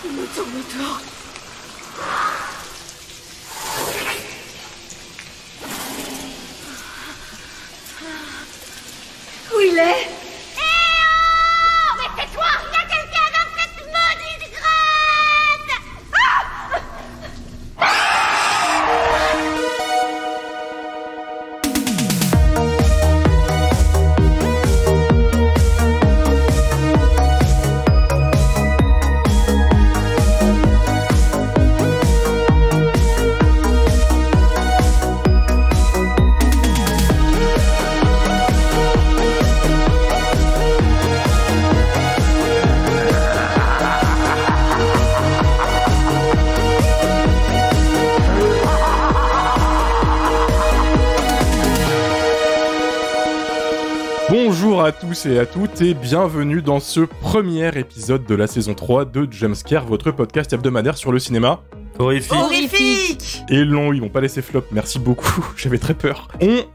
Où il est? Mais tais-toi! Il y a quelqu'un dans cette maudite grotte! Bonjour à tous et à toutes et bienvenue dans ce premier épisode de la saison 3 de Jumpscare, votre podcast hebdomadaire sur le cinéma. Horrifique. Et long, ils vont pas laisser flop, merci beaucoup, j'avais très peur.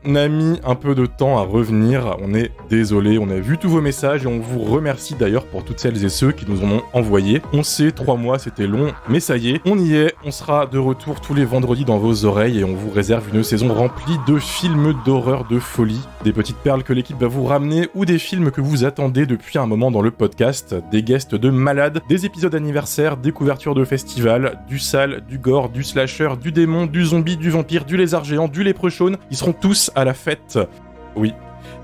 On a mis un peu de temps à revenir, on est désolé, on a vu tous vos messages et on vous remercie d'ailleurs pour toutes celles et ceux qui nous en ont envoyé. On sait, 3 mois c'était long, mais ça y est, on y est, on sera de retour tous les vendredis dans vos oreilles et on vous réserve une saison remplie de films d'horreur de folie, des petites perles que l'équipe va vous ramener ou des films que vous attendez depuis un moment dans le podcast, des guests de malades, des épisodes anniversaires, des couvertures de festivals, du sale, du gore, du slasher, du démon, du zombie, du vampire, du lézard géant, du léprechaune, ils seront tous à la fête. Oui.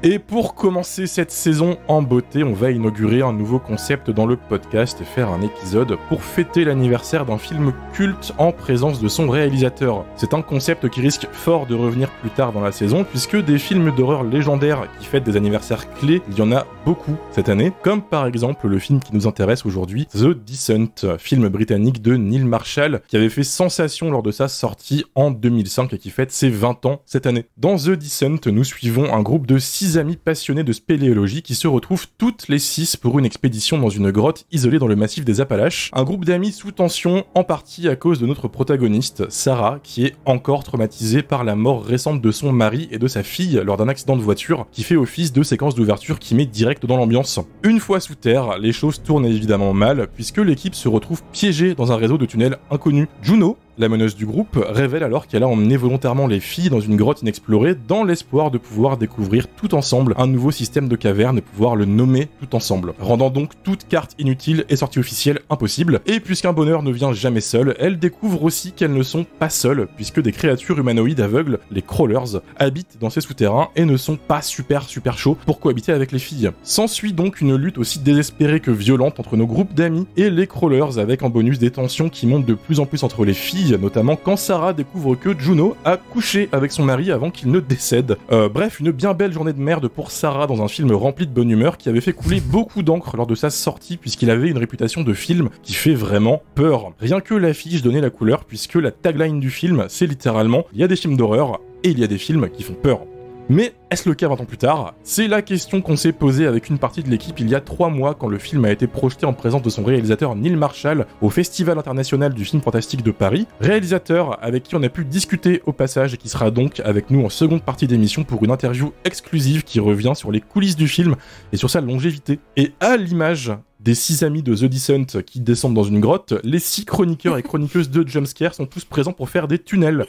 Et pour commencer cette saison en beauté, on va inaugurer un nouveau concept dans le podcast et faire un épisode pour fêter l'anniversaire d'un film culte en présence de son réalisateur. C'est un concept qui risque fort de revenir plus tard dans la saison, puisque des films d'horreur légendaires qui fêtent des anniversaires clés, il y en a beaucoup cette année, comme par exemple le film qui nous intéresse aujourd'hui, The Descent, film britannique de Neil Marshall, qui avait fait sensation lors de sa sortie en 2005 et qui fête ses 20 ans cette année. Dans The Descent, nous suivons un groupe de 6 amis passionnés de spéléologie qui se retrouvent toutes les 6 pour une expédition dans une grotte isolée dans le massif des Appalaches. Un groupe d'amis sous tension, en partie à cause de notre protagoniste, Sarah, qui est encore traumatisée par la mort récente de son mari et de sa fille lors d'un accident de voiture qui fait office de séquence d'ouverture qui met direct dans l'ambiance. Une fois sous terre, les choses tournent évidemment mal puisque l'équipe se retrouve piégée dans un réseau de tunnels inconnus. Juno, la meneuse du groupe, révèle alors qu'elle a emmené volontairement les filles dans une grotte inexplorée dans l'espoir de pouvoir découvrir tout ensemble un nouveau système de caverne et pouvoir le nommer tout ensemble, rendant donc toute carte inutile et sortie officielle impossible. Et puisqu'un bonheur ne vient jamais seul, elle découvre aussi qu'elles ne sont pas seules, puisque des créatures humanoïdes aveugles, les crawlers, habitent dans ces souterrains et ne sont pas super chauds pour cohabiter avec les filles. S'ensuit donc une lutte aussi désespérée que violente entre nos groupes d'amis et les crawlers, avec en bonus des tensions qui montent de plus en plus entre les filles, notamment quand Sarah découvre que Juno a couché avec son mari avant qu'il ne décède. Bref, une bien belle journée de merde pour Sarah dans un film rempli de bonne humeur qui avait fait couler beaucoup d'encre lors de sa sortie puisqu'il avait une réputation de film qui fait vraiment peur. Rien que l'affiche donnait la couleur puisque la tagline du film, c'est littéralement « Il y a des films d'horreur et il y a des films qui font peur ». Mais est-ce le cas 20 ans plus tard? C'est la question qu'on s'est posée avec une partie de l'équipe il y a 3 mois quand le film a été projeté en présence de son réalisateur Neil Marshall au Festival international du film fantastique de Paris, réalisateur avec qui on a pu discuter au passage et qui sera donc avec nous en seconde partie d'émission pour une interview exclusive qui revient sur les coulisses du film et sur sa longévité. Et à l'image des 6 amis de The Descent qui descendent dans une grotte, les 6 chroniqueurs et chroniqueuses de Jumpscare sont tous présents pour faire des tunnels.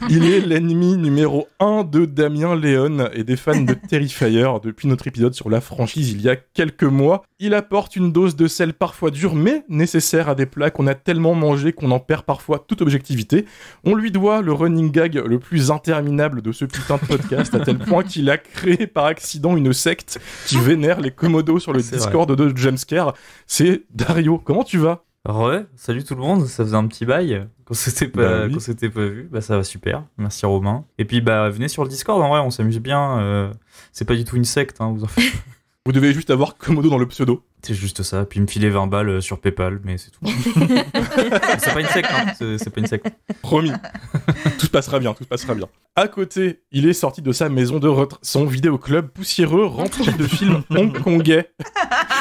Il est l'ennemi numéro 1 de Damien Léon et des fans de Terrifier depuis notre épisode sur la franchise il y a quelques mois. Il apporte une dose de sel parfois dure mais nécessaire à des plats qu'on a tellement mangé qu'on en perd parfois toute objectivité. On lui doit le running gag le plus interminable de ce putain de podcast à tel point qu'il a créé par accident une secte qui vénère les commodos sur le Discord de Jumpscare. C'est Dario, comment tu vas ? Ouais, salut tout le monde, ça faisait un petit bail qu'on s'était pas vu, bah ça va super, merci Romain. Et puis bah venez sur le Discord, en vrai on s'amuse bien, c'est pas du tout une secte, hein, vous en faites. Vous devez juste avoir Komodo dans le pseudo. C'est juste ça, puis me filer 20 balles sur Paypal, mais c'est tout. C'est pas une secte, hein, c'est pas une secte. Promis. Tout se passera bien, tout se passera bien. À côté, il est sorti de sa maison de retraite, son vidéoclub poussiéreux rempli de films hongkongais,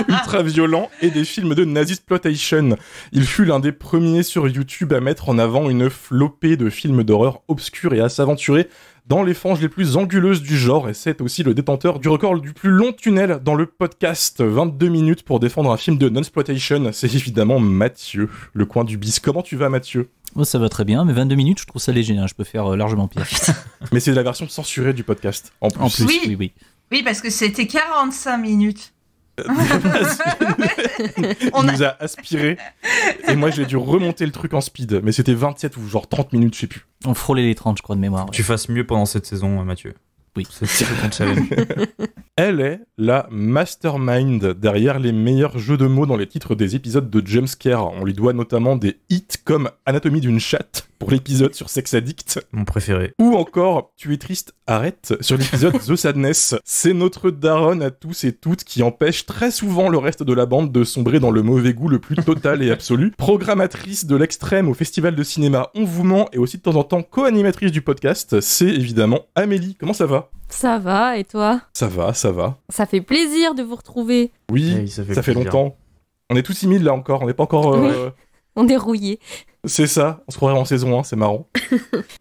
ultra violents et des films de Nazisploitation. Il fut l'un des premiers sur YouTube à mettre en avant une flopée de films d'horreur obscurs et à s'aventurer dans les fanges les plus anguleuses du genre, et c'est aussi le détenteur du record du plus long tunnel dans le podcast, 22 minutes pour défendre un film de non-exploitation, c'est évidemment Mathieu, le coin du bis. Comment tu vas, Mathieu ? Oh, ça va très bien, mais 22 minutes, je trouve ça léger, hein. Je peux faire largement pire. Mais c'est la version censurée du podcast, en plus. En plus, Oui. oui. Oui, parce que c'était 45 minutes. Il nous a aspiré, et moi j'ai dû remonter le truc en speed, mais c'était 27 ou genre 30 minutes, je sais plus. On frôlait les 30, je crois, de mémoire. Ouais. Tu fasses mieux pendant cette saison, Mathieu. Oui. C'est ton challenge. Elle est la mastermind derrière les meilleurs jeux de mots dans les titres des épisodes de Jumpscare. On lui doit notamment des hits comme Anatomie d'une chatte pour l'épisode sur Sex Addict, Mon préféré. ou encore Tu es triste, arrête sur l'épisode The Sadness. C'est notre daronne à tous et toutes qui empêche très souvent le reste de la bande de sombrer dans le mauvais goût le plus total et absolu. Programmatrice de l'extrême au festival de cinéma On vous ment et aussi de temps en temps co-animatrice du podcast, c'est évidemment Amélie. Comment ça va ? Ça va, et toi ? Ça va, ça va. Ça fait plaisir de vous retrouver. Oui, Oui, ça fait ça fait plaisir. longtemps. On est tous timides là encore, on n'est pas encore... Oui. On est rouillés. C'est ça, on se croirait en saison 1, c'est marrant.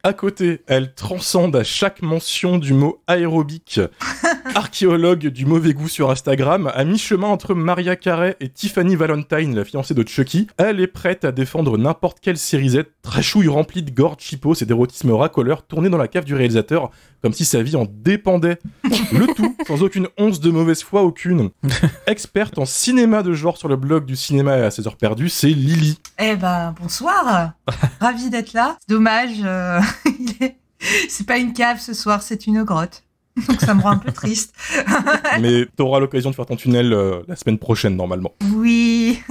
À côté, elle transcende à chaque mention du mot aérobique. Archéologue du mauvais goût sur Instagram, à mi-chemin entre Maria Carey et Tiffany Valentine, la fiancée de Chucky, elle est prête à défendre n'importe quelle série Z, trashouille remplie de gore, cheapos et d'érotisme racoleur, tournée dans la cave du réalisateur, comme si sa vie en dépendait. Le tout sans aucune once de mauvaise foi, aucune. Experte en cinéma de genre sur le blog du cinéma à 16 heures perdues, c'est Lily. Eh ben, bonsoir. Ravi d'être là. Dommage, c'est pas une cave ce soir, c'est une grotte. Donc ça me rend un peu triste. Mais t'auras l'occasion de faire ton tunnel la semaine prochaine, normalement. Oui.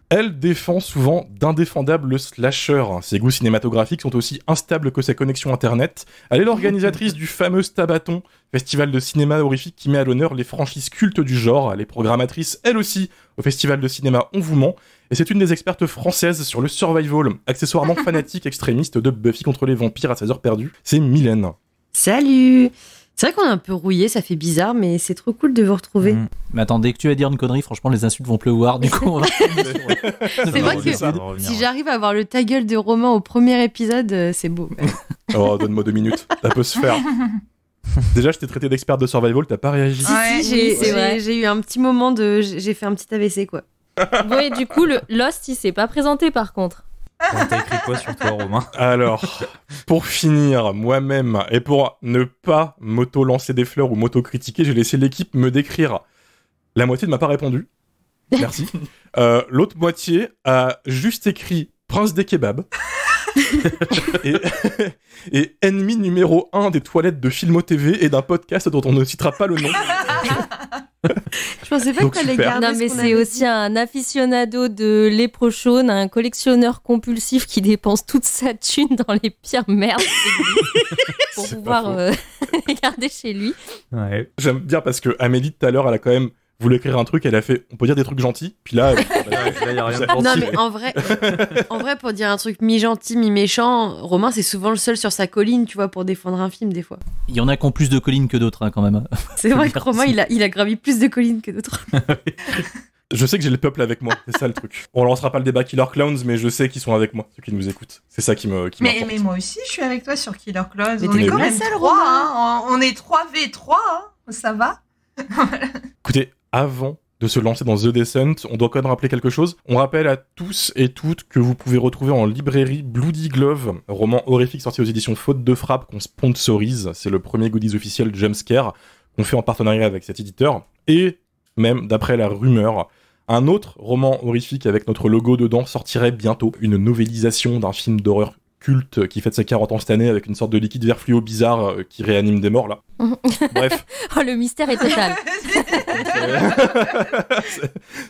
Elle défend souvent d'indéfendables slashers. Ses goûts cinématographiques sont aussi instables que sa connexion internet. Elle est l'organisatrice du fameux Stabaton, festival de cinéma horrifique qui met à l'honneur les franchises cultes du genre. Elle est programmatrice, elle aussi, au festival de cinéma On vous ment. Et c'est une des expertes françaises sur le survival, accessoirement fanatique extrémiste de Buffy contre les vampires à 16 heures perdues. C'est Mylène. Salut! C'est vrai qu'on est un peu rouillé, ça fait bizarre, mais c'est trop cool de vous retrouver. Mais attends, dès que tu vas dire une connerie, franchement, les insultes vont pleuvoir. Du coup, on va... C'est vrai que Ça va revenir. si j'arrive à avoir le ta gueule de Romain au premier épisode, c'est beau. Oh, donne-moi 2 minutes. Ça peut se faire. Déjà, je t'ai traité d'experte de survival, t'as pas réagi. Ouais, Si, c'est vrai. j'ai eu un petit moment de... J'ai fait un petit AVC, quoi. Bon, et du coup, le Lost, il s'est pas présenté par contre. T'as écrit quoi sur toi, Romain? Alors, pour finir, moi-même, et pour ne pas m'auto-lancer des fleurs ou m'auto-critiquer, j'ai laissé l'équipe me décrire. La moitié ne m'a pas répondu. Merci. L'autre moitié a juste écrit Prince des kebabs. et ennemi numéro 1 des toilettes de Filmo TV et d'un podcast dont on ne citera pas le nom. Je pensais pas Donc, que t'allais super. garder Non, ce mais qu'on c'est avait aussi dit. un aficionado de léprochaune, un collectionneur compulsif qui dépense toute sa thune dans les pires merdes pour C'est pouvoir pas regarder chez lui. Ouais. J'aime bien parce que Amélie, tout à l'heure, elle a quand même voulu écrire un truc, elle a fait, on peut dire des trucs gentils, puis là... Là, y a rien de gentil. Non, mais en vrai, pour dire un truc mi-gentil, mi-méchant, Romain, c'est souvent le seul sur sa colline, tu vois, pour défendre un film, des fois. Il y en a qui ont plus de collines que d'autres, hein, quand même. C'est vrai que Romain, il a gravi plus de collines que d'autres. Je sais que j'ai le peuple avec moi, c'est ça le truc. On lancera pas le débat Killer Clowns, mais je sais qu'ils sont avec moi, ceux qui nous écoutent. C'est ça qui m'importe. Mais moi aussi, je suis avec toi sur Killer Clowns. Mais On t'es est quand la même seule, 3, Romain. hein. On est 3v3, hein. Ça va. Écoutez, avant de se lancer dans The Descent, on doit quand même rappeler quelque chose. On rappelle à tous et toutes que vous pouvez retrouver en librairie Bloody Glove, roman horrifique sorti aux éditions Faute de Frappe qu'on sponsorise. C'est le premier goodies officiel Jumpscare qu'on fait en partenariat avec cet éditeur. Et même, d'après la rumeur, un autre roman horrifique avec notre logo dedans sortirait bientôt. Une novélisation d'un film d'horreur culte qui fête ses 40 ans cette année avec une sorte de liquide vert fluo bizarre qui réanime des morts là. Bref. Oh, le mystère est total.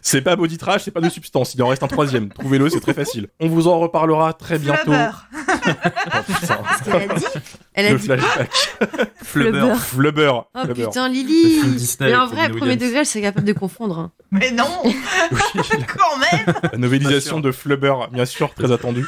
C'est pas body trash, c'est pas de substance, il en reste un troisième. Trouvez-le, c'est très facile. On vous en reparlera très bientôt. Flubber. Oh, putain. Qu'est-ce qu'elle a dit? Elle a Le dit flashback. Flubber. Flubber. Oh Flubber. putain, Le Lily! film Disney Mais en avec vrai, Robin premier Williams. degré, elle serait capable de confondre. Hein. Mais non, Oui, quand même. la novélisation de Flubber, bien sûr, très attendue.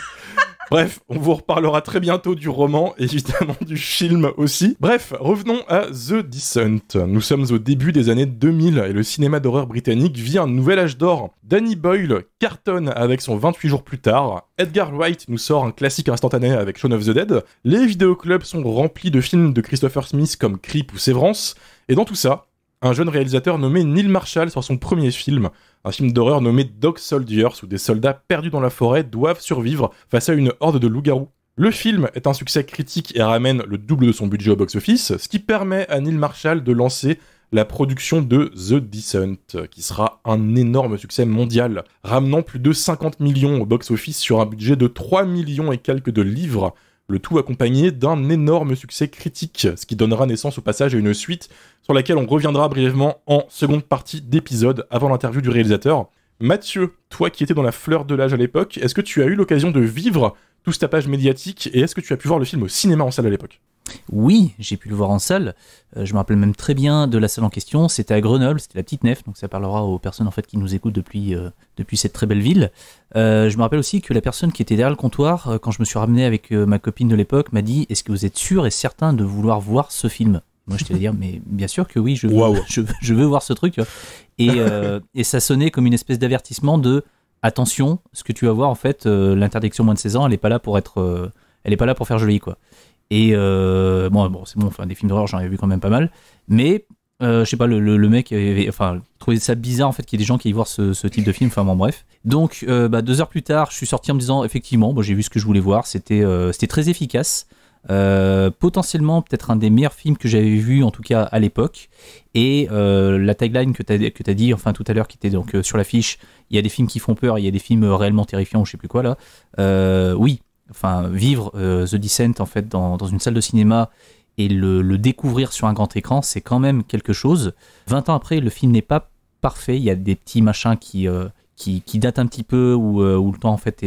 Bref, on vous reparlera très bientôt du roman, et évidemment du film aussi. Bref, revenons à The Descent. Nous sommes au début des années 2000, et le cinéma d'horreur britannique vit un nouvel âge d'or. Danny Boyle cartonne avec son 28 jours plus tard. Edgar Wright nous sort un classique instantané avec Shaun of the Dead. Les vidéoclubs sont remplis de films de Christopher Smith comme Creep ou Sévrance. Et dans tout ça, un jeune réalisateur nommé Neil Marshall sur son premier film, un film d'horreur nommé Dog Soldiers, où des soldats perdus dans la forêt doivent survivre face à une horde de loups-garous. Le film est un succès critique et ramène le double de son budget au box-office, ce qui permet à Neil Marshall de lancer la production de The Descent, qui sera un énorme succès mondial, ramenant plus de 50 millions au box-office sur un budget de 3 millions et quelques de livres, le tout accompagné d'un énorme succès critique, ce qui donnera naissance au passage à une suite sur laquelle on reviendra brièvement en seconde partie d'épisode avant l'interview du réalisateur. Mathieu, toi qui étais dans la fleur de l'âge à l'époque, est-ce que tu as eu l'occasion de vivre tout ce tapage médiatique et est-ce que tu as pu voir le film au cinéma en salle à l'époque ? Oui, j'ai pu le voir en salle. Je me rappelle même très bien de la salle en question. C'était à Grenoble, c'était la Petite Nef, donc ça parlera aux personnes en fait qui nous écoutent depuis cette très belle ville. Je me rappelle aussi que la personne qui était derrière le comptoir, quand je me suis ramené avec ma copine de l'époque, m'a dit « Est-ce que vous êtes sûr et certain de vouloir voir ce film ?» Moi, je t'allais dire « Mais bien sûr que oui, je veux voir ce truc. » Et ça sonnait comme une espèce d'avertissement de « Attention, ce que tu vas voir, en fait, l'interdiction moins de 16 ans, elle n'est pas là pour faire joli, quoi. » Et bon, c'est bon, enfin, des films d'horreur, j'en avais vu quand même pas mal. Mais, je sais pas, le mec trouvait ça bizarre, en fait, qu'il y ait des gens qui aillent voir ce type de film. Enfin, bon, bref. Donc, 2 heures plus tard, je suis sorti en me disant, effectivement, j'ai vu ce que je voulais voir. C'était très efficace. Potentiellement, peut-être un des meilleurs films que j'avais vu, en tout cas, à l'époque. Et la tagline que t'as dit, enfin, tout à l'heure, qui était donc sur l'affiche, il y a des films qui font peur, il y a des films réellement terrifiants, ou je sais plus quoi, là. Oui. Enfin, vivre The Descent en fait dans une salle de cinéma et le découvrir sur un grand écran, c'est quand même quelque chose. 20 ans après, le film n'est pas parfait. Il y a des petits machins qui datent un petit peu où le temps en fait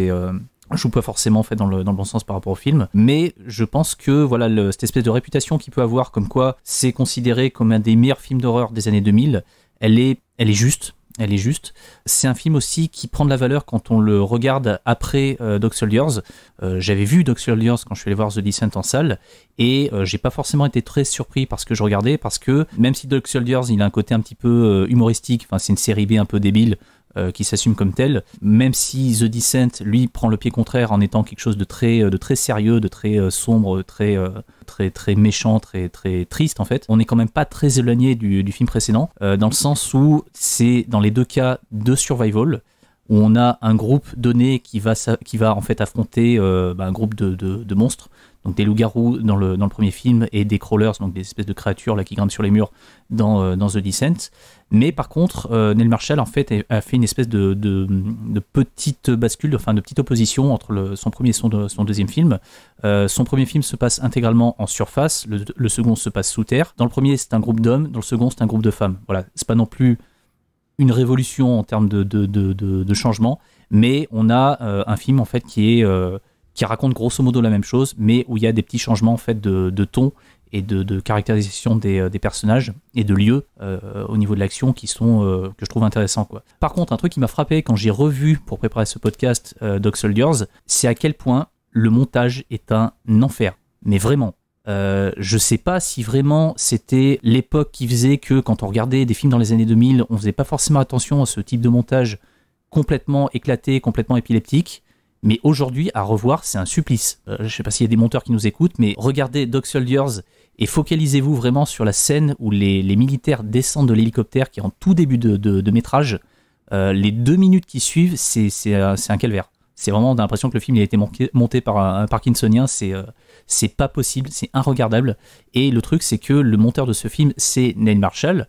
joue pas forcément en fait dans le bon sens par rapport au film. Mais je pense que voilà cette espèce de réputation qu'il peut avoir, comme quoi c'est considéré comme un des meilleurs films d'horreur des années 2000, elle est juste. Elle est juste. C'est un film aussi qui prend de la valeur quand on le regarde après Dog Soldiers. J'avais vu Dog Soldiers quand je suis allé voir The Descent en salle et j'ai pas forcément été très surpris par ce que je regardais parce que même si Dog Soldiers il a un côté un petit peu humoristique, enfin c'est une série B un peu débile qui s'assume comme telle, même si The Descent lui prend le pied contraire en étant quelque chose de très sérieux, de très sombre, très méchant, très triste en fait. On n'est quand même pas très éloigné du film précédent, dans le sens où c'est dans les deux cas de survival, où on a un groupe donné qui va en fait affronter un groupe de monstres, donc des loups-garous dans le premier film et des crawlers, donc des espèces de créatures là qui grimpent sur les murs dans The Descent. Mais par contre, Neil Marshall en fait a fait une espèce de petite bascule, enfin de petite opposition entre son premier et son deuxième film. Son premier film se passe intégralement en surface, le second se passe sous terre. Dans le premier, c'est un groupe d'hommes, dans le second, c'est un groupe de femmes. Voilà, c'est pas non plus une révolution en termes de changement, mais on a un film en fait qui raconte grosso modo la même chose, mais où il y a des petits changements en fait de ton et de caractérisation des personnages et de lieux au niveau de l'action qui sont que je trouve intéressants quoi. Par contre, un truc qui m'a frappé quand j'ai revu pour préparer ce podcast Dog Soldiers, c'est à quel point le montage est un enfer. Mais vraiment. Je sais pas si vraiment c'était l'époque qui faisait que quand on regardait des films dans les années 2000, on faisait pas forcément attention à ce type de montage complètement éclaté, complètement épileptique. Mais aujourd'hui, à revoir, c'est un supplice. Je sais pas s'il y a des monteurs qui nous écoutent, mais regardez Dog Soldiers et focalisez-vous vraiment sur la scène où les militaires descendent de l'hélicoptère, qui est en tout début de métrage. Les 2 minutes qui suivent, c'est un calvaire. C'est vraiment, on a l'impression que le film il a été monté par un Parkinsonien, c'est pas possible, c'est inregardable. Et le truc, c'est que le monteur de ce film, c'est Neil Marshall.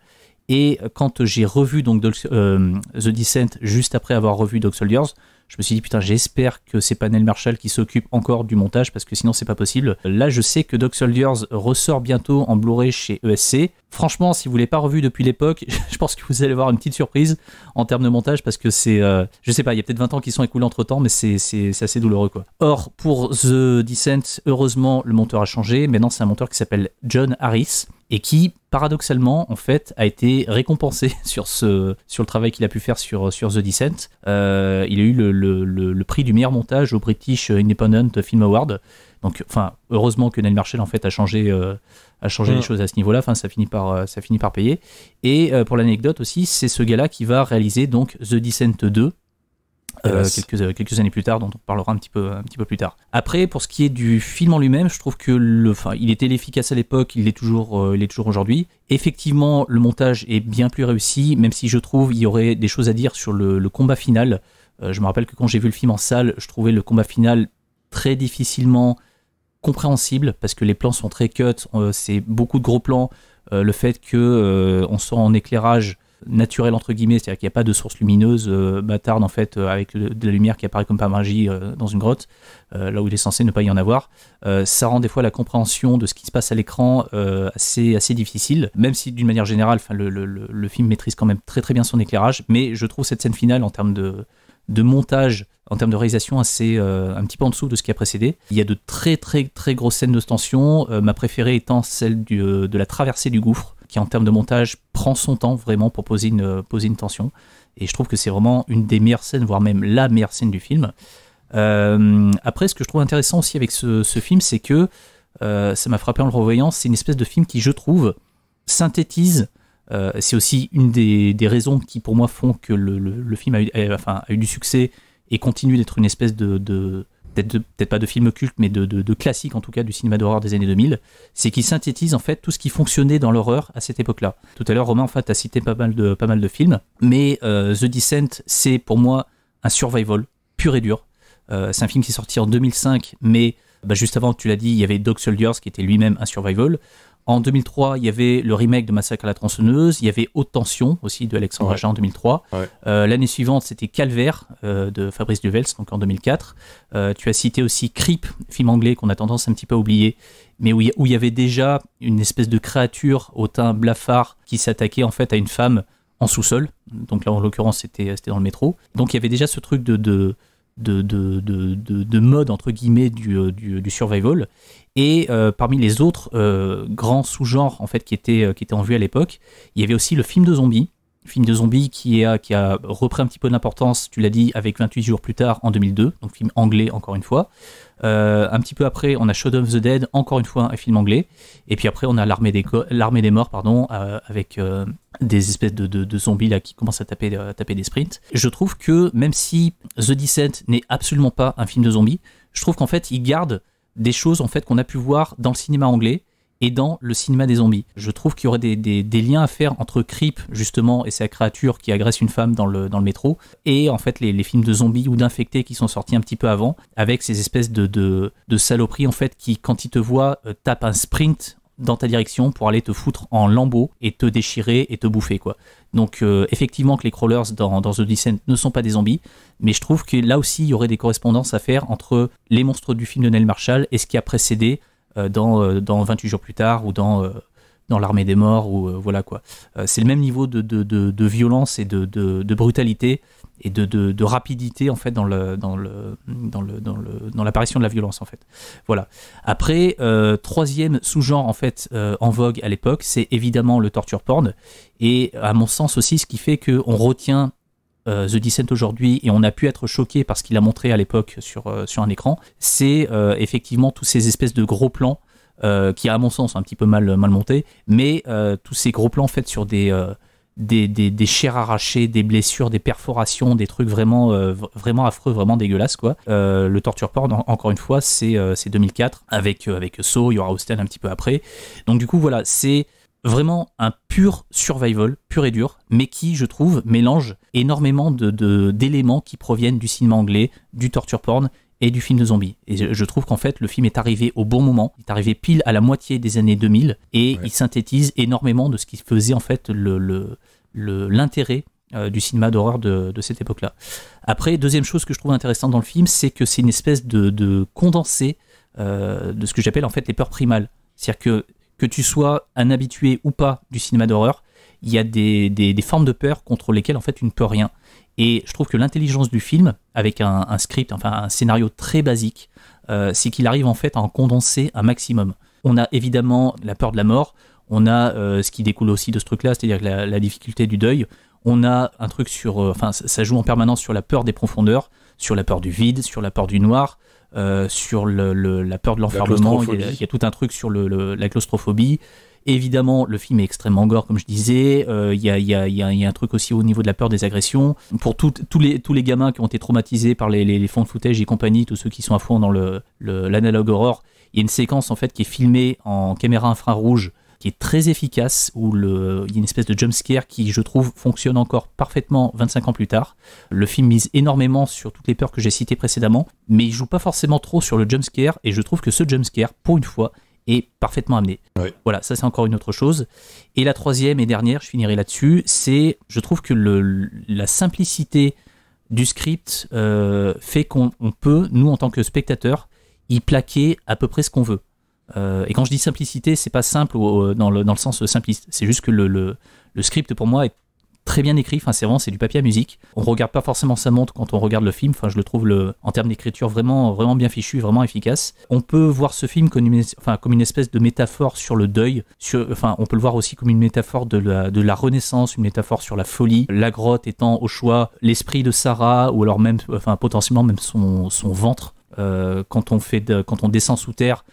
Et quand j'ai revu donc The Descent juste après avoir revu Dog Soldiers, je me suis dit putain, j'espère que c'est pas Neil Marshall qui s'occupe encore du montage parce que sinon c'est pas possible. Là, je sais que Dog Soldiers ressort bientôt en Blu-ray chez ESC. Franchement, si vous l'avez pas revu depuis l'époque, je pense que vous allez avoir une petite surprise en termes de montage parce que c'est, je sais pas, il y a peut-être 20 ans qui sont écoulés entre temps, mais c'est assez douloureux quoi. Or, pour The Descent, heureusement, le monteur a changé. Maintenant, c'est un monteur qui s'appelle John Harris et qui, paradoxalement, en fait, a été récompensé sur le travail qu'il a pu faire sur The Descent. Il a eu le prix du meilleur montage au British Independent Film Award. Donc, enfin, heureusement que Neil Marshall en fait a changé les choses à ce niveau-là. Enfin, ça finit par payer. Et pour l'anecdote aussi, c'est ce gars-là qui va réaliser donc The Descent 2. quelques années plus tard, dont on parlera un petit peu plus tard. Après, pour ce qui est du film en lui-même, je trouve que il était efficace à l'époque, il l'est toujours aujourd'hui. Effectivement, le montage est bien plus réussi, même si je trouve il y aurait des choses à dire sur le combat final. Je me rappelle que quand j'ai vu le film en salle, je trouvais le combat final très difficilement compréhensible parce que les plans sont très cut, c'est beaucoup de gros plans. Le fait que on soit en éclairage naturel entre guillemets, c'est-à-dire qu'il n'y a pas de source lumineuse bâtarde en fait avec de la lumière qui apparaît comme par magie dans une grotte, là où il est censé ne pas y en avoir, ça rend des fois la compréhension de ce qui se passe à l'écran assez difficile, même si d'une manière générale le film maîtrise quand même très très bien son éclairage, mais je trouve cette scène finale en termes de montage, en termes de réalisation assez un petit peu en dessous de ce qui a précédé. Il y a de très très très grosses scènes de tension, ma préférée étant celle de la traversée du gouffre, qui en termes de montage prend son temps vraiment pour poser une tension, et je trouve que c'est vraiment une des meilleures scènes, voire même la meilleure scène du film. Après, ce que je trouve intéressant aussi avec ce film, c'est que ça m'a frappé en le revoyant, c'est une espèce de film qui, je trouve, synthétise, c'est aussi une des raisons qui pour moi font que le film a eu du succès et continue d'être une espèce peut-être pas de film culte, mais de classique en tout cas du cinéma d'horreur des années 2000, c'est qu'il synthétise en fait tout ce qui fonctionnait dans l'horreur à cette époque-là. Tout à l'heure, Romain, en fait, t'as cité pas mal de films, mais The Descent, c'est pour moi un survival pur et dur. C'est un film qui est sorti en 2005, mais juste avant, tu l'as dit, il y avait Dog Soldiers qui était lui-même un survival. En 2003, il y avait le remake de Massacre à la tronçonneuse, il y avait Haute Tension aussi de Alexandre Aja en 2003. Ouais. L'année suivante, c'était Calvaire de Fabrice Duvels, donc en 2004. Tu as cité aussi Creep, film anglais qu'on a tendance un petit peu à oublier, mais où il y avait déjà une espèce de créature au teint blafard qui s'attaquait en fait à une femme en sous-sol. Donc là, en l'occurrence, c'était dans le métro. Donc il y avait déjà ce truc de mode entre guillemets du survival, et parmi les autres grands sous-genres en fait qui étaient en vue à l'époque, il y avait aussi le film de zombies qui a repris un petit peu d'importance, tu l'as dit, avec 28 jours plus tard en 2002, donc film anglais encore une fois. Un petit peu après, on a Shaun of the Dead, encore une fois un film anglais, et puis après on a l'armée des morts, avec des espèces de zombies là qui commencent à taper des sprints. Je trouve que même si The Descent n'est absolument pas un film de zombies, je trouve qu'en fait il garde des choses en fait qu'on a pu voir dans le cinéma anglais et dans le cinéma des zombies. Je trouve qu'il y aurait des liens à faire entre Creep justement et sa créature qui agresse une femme dans le métro, et en fait les films de zombies ou d'infectés qui sont sortis un petit peu avant, avec ces espèces de saloperies en fait qui, quand ils te voient, tapent un sprint dans ta direction pour aller te foutre en lambeaux et te déchirer et te bouffer quoi. Donc effectivement que les crawlers dans The Descent ne sont pas des zombies, mais je trouve que là aussi il y aurait des correspondances à faire entre les monstres du film de Neil Marshall et ce qui a précédé dans 28 jours plus tard, ou dans l'armée des morts, ou voilà quoi. C'est le même niveau de violence et de brutalité et de rapidité en fait dans l'apparition de la violence en fait. Voilà. Après, troisième sous-genre en fait en vogue à l'époque, c'est évidemment le torture porn, et à mon sens aussi ce qui fait que on retient The Descent aujourd'hui et on a pu être choqué par ce qu'il a montré à l'époque sur un écran, c'est effectivement tous ces espèces de gros plans qui à mon sens sont un petit peu mal montés, mais tous ces gros plans faits sur des chairs arrachées, des blessures, des perforations, des trucs vraiment affreux, vraiment dégueulasses quoi. Le torture porn, encore une fois, c'est 2004 avec Saw, il y aura Hostel un petit peu après. Donc du coup voilà, c'est vraiment un pur survival, pur et dur, mais qui, je trouve, mélange énormément d'éléments qui proviennent du cinéma anglais, du torture porn et du film de zombies. Et je trouve qu'en fait, le film est arrivé au bon moment, il est arrivé pile à la moitié des années 2000, et il synthétise énormément de ce qui faisait en fait l'intérêt du cinéma d'horreur de cette époque-là. Après, deuxième chose que je trouve intéressante dans le film, c'est que c'est une espèce de condensé de ce que j'appelle en fait les peurs primales. C'est-à-dire que tu sois un habitué ou pas du cinéma d'horreur, il y a des formes de peur contre lesquelles en fait tu ne peux rien. Et je trouve que l'intelligence du film, avec un script, enfin un scénario très basique, c'est qu'il arrive en fait à en condenser un maximum. On a évidemment la peur de la mort, on a ce qui découle aussi de ce truc-là, c'est-à-dire la difficulté du deuil. On a un truc ça joue en permanence sur la peur des profondeurs, sur la peur du vide, sur la peur du noir, sur la peur de l'enfermement. Il y a tout un truc sur la claustrophobie. Évidemment, le film est extrêmement gore, comme je disais. Il y a un truc aussi au niveau de la peur des agressions. Pour tous les gamins qui ont été traumatisés par les fonds de footage et compagnie, tous ceux qui sont à fond dans l'analogue horror, il y a une séquence en fait qui est filmée en caméra infrarouge, qui est très efficace, où il y a une espèce de jumpscare qui, je trouve, fonctionne encore parfaitement 25 ans plus tard. Le film mise énormément sur toutes les peurs que j'ai citées précédemment, mais il joue pas forcément trop sur le jumpscare, et je trouve que ce jumpscare, pour une fois, est parfaitement amené. Ouais. Voilà, ça c'est encore une autre chose. Et la troisième et dernière, je finirai là-dessus, c'est, je trouve que la simplicité du script fait qu'on peut, nous en tant que spectateurs, y plaquer à peu près ce qu'on veut. Et quand je dis simplicité, c'est pas simple dans le sens simpliste. C'est juste que le script pour moi est très bien écrit. Enfin, c'est du papier à musique. On regarde pas forcément sa montre quand on regarde le film. Enfin, je le trouve en termes d'écriture vraiment, vraiment bien fichu, vraiment efficace. On peut voir ce film comme une espèce de métaphore sur le deuil. On peut le voir aussi comme une métaphore de la Renaissance, une métaphore sur la folie. La grotte étant au choix l'esprit de Sarah, ou alors même, potentiellement même son ventre. Quand on descend sous terre,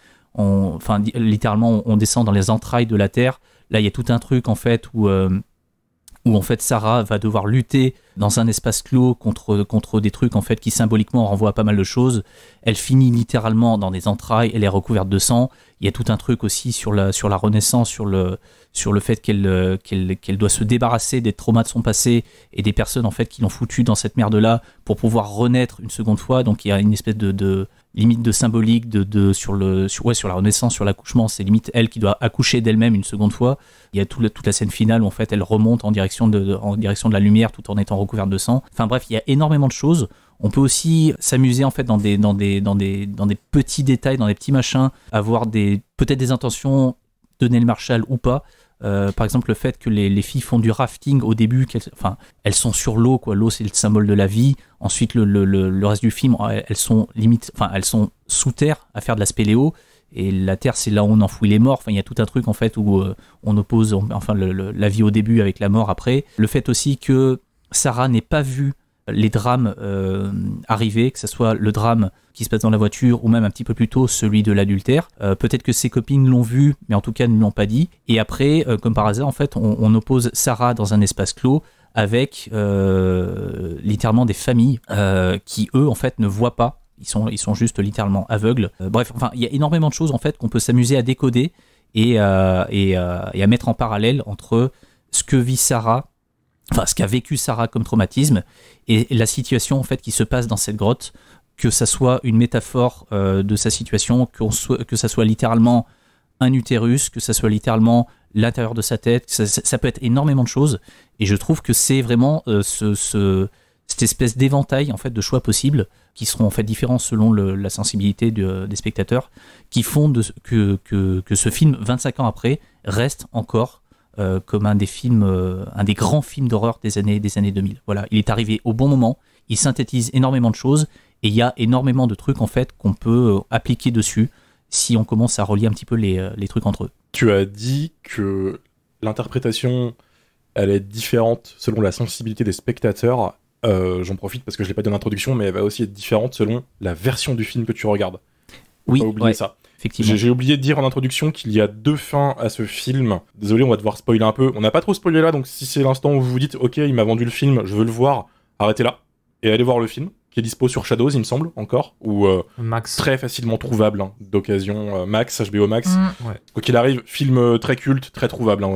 littéralement on descend dans les entrailles de la terre. Là il y a tout un truc en fait où en fait Sarah va devoir lutter dans un espace clos contre des trucs en fait qui symboliquement renvoient à pas mal de choses. Elle finit littéralement dans des entrailles, elle est recouverte de sang. Il y a tout un truc aussi sur la Renaissance, sur le fait qu'elle doit se débarrasser des traumas de son passé et des personnes en fait qui l'ont foutue dans cette merde là pour pouvoir renaître une seconde fois. Donc il y a une espèce de limite de symbolique sur la Renaissance, sur l'accouchement. C'est limite elle qui doit accoucher d'elle-même une seconde fois. Il y a toute la scène finale où en fait elle remonte en direction de la lumière tout en étant recouverte de sang. Enfin bref, il y a énormément de choses. On peut aussi s'amuser en fait dans des petits détails, dans des petits machins, avoir peut-être des intentions de Neil Marshall ou pas. Par exemple, le fait que les filles font du rafting au début, elles sont sur l'eau, quoi. L'eau, c'est le symbole de la vie. Ensuite, le reste du film, elles sont sous terre à faire de la spéléo. Et la terre, c'est là où on enfouit les morts. Enfin, il y a tout un truc en fait où on oppose la vie au début avec la mort après. Le fait aussi que Sarah n'ait pas vu les drames arriver, que ce soit le drame qui se passe dans la voiture ou même un petit peu plus tôt celui de l'adultère. Peut-être que ses copines l'ont vu, mais en tout cas ne l'ont pas dit. Et après, comme par hasard, en fait, on oppose Sarah dans un espace clos avec littéralement des familles qui, eux, en fait, ne voient pas. Ils sont juste littéralement aveugles. Bref, il y a énormément de choses en fait qu'on peut s'amuser à décoder et à mettre en parallèle entre ce que vit Sarah, ce qu'a vécu Sarah comme traumatisme et la situation en fait qui se passe dans cette grotte, que ça soit une métaphore de sa situation, que ça soit littéralement un utérus, que ça soit littéralement l'intérieur de sa tête, ça peut être énormément de choses. Et je trouve que c'est vraiment cette espèce d'éventail en fait de choix possibles qui seront en fait différents selon la sensibilité des spectateurs, qui font que ce film 25 ans après reste encore comme un des grands films d'horreur des années 2000. Voilà, il est arrivé au bon moment, il synthétise énormément de choses et il y a énormément de trucs en fait qu'on peut appliquer dessus si on commence à relier un petit peu les trucs entre eux. Tu as dit que l'interprétation elle est différente selon la sensibilité des spectateurs. J'en profite parce que je l'ai pas dit en introduction, mais elle va aussi être différente selon la version du film que tu regardes. Oui, pas oublier ça. Effectivement. J'ai oublié de dire en introduction qu'il y a 2 fins à ce film. Désolé, on va devoir spoiler un peu. On n'a pas trop spoilé là, donc si c'est l'instant où vous vous dites « Ok, il m'a vendu le film, je veux le voir », arrêtez là et allez voir le film, qui est dispo sur Shadows, il me semble, encore, ou Max. très facilement trouvable, d'occasion. Max, HBO Max. Ouais. Quoi qu'il arrive, film très culte, très trouvable,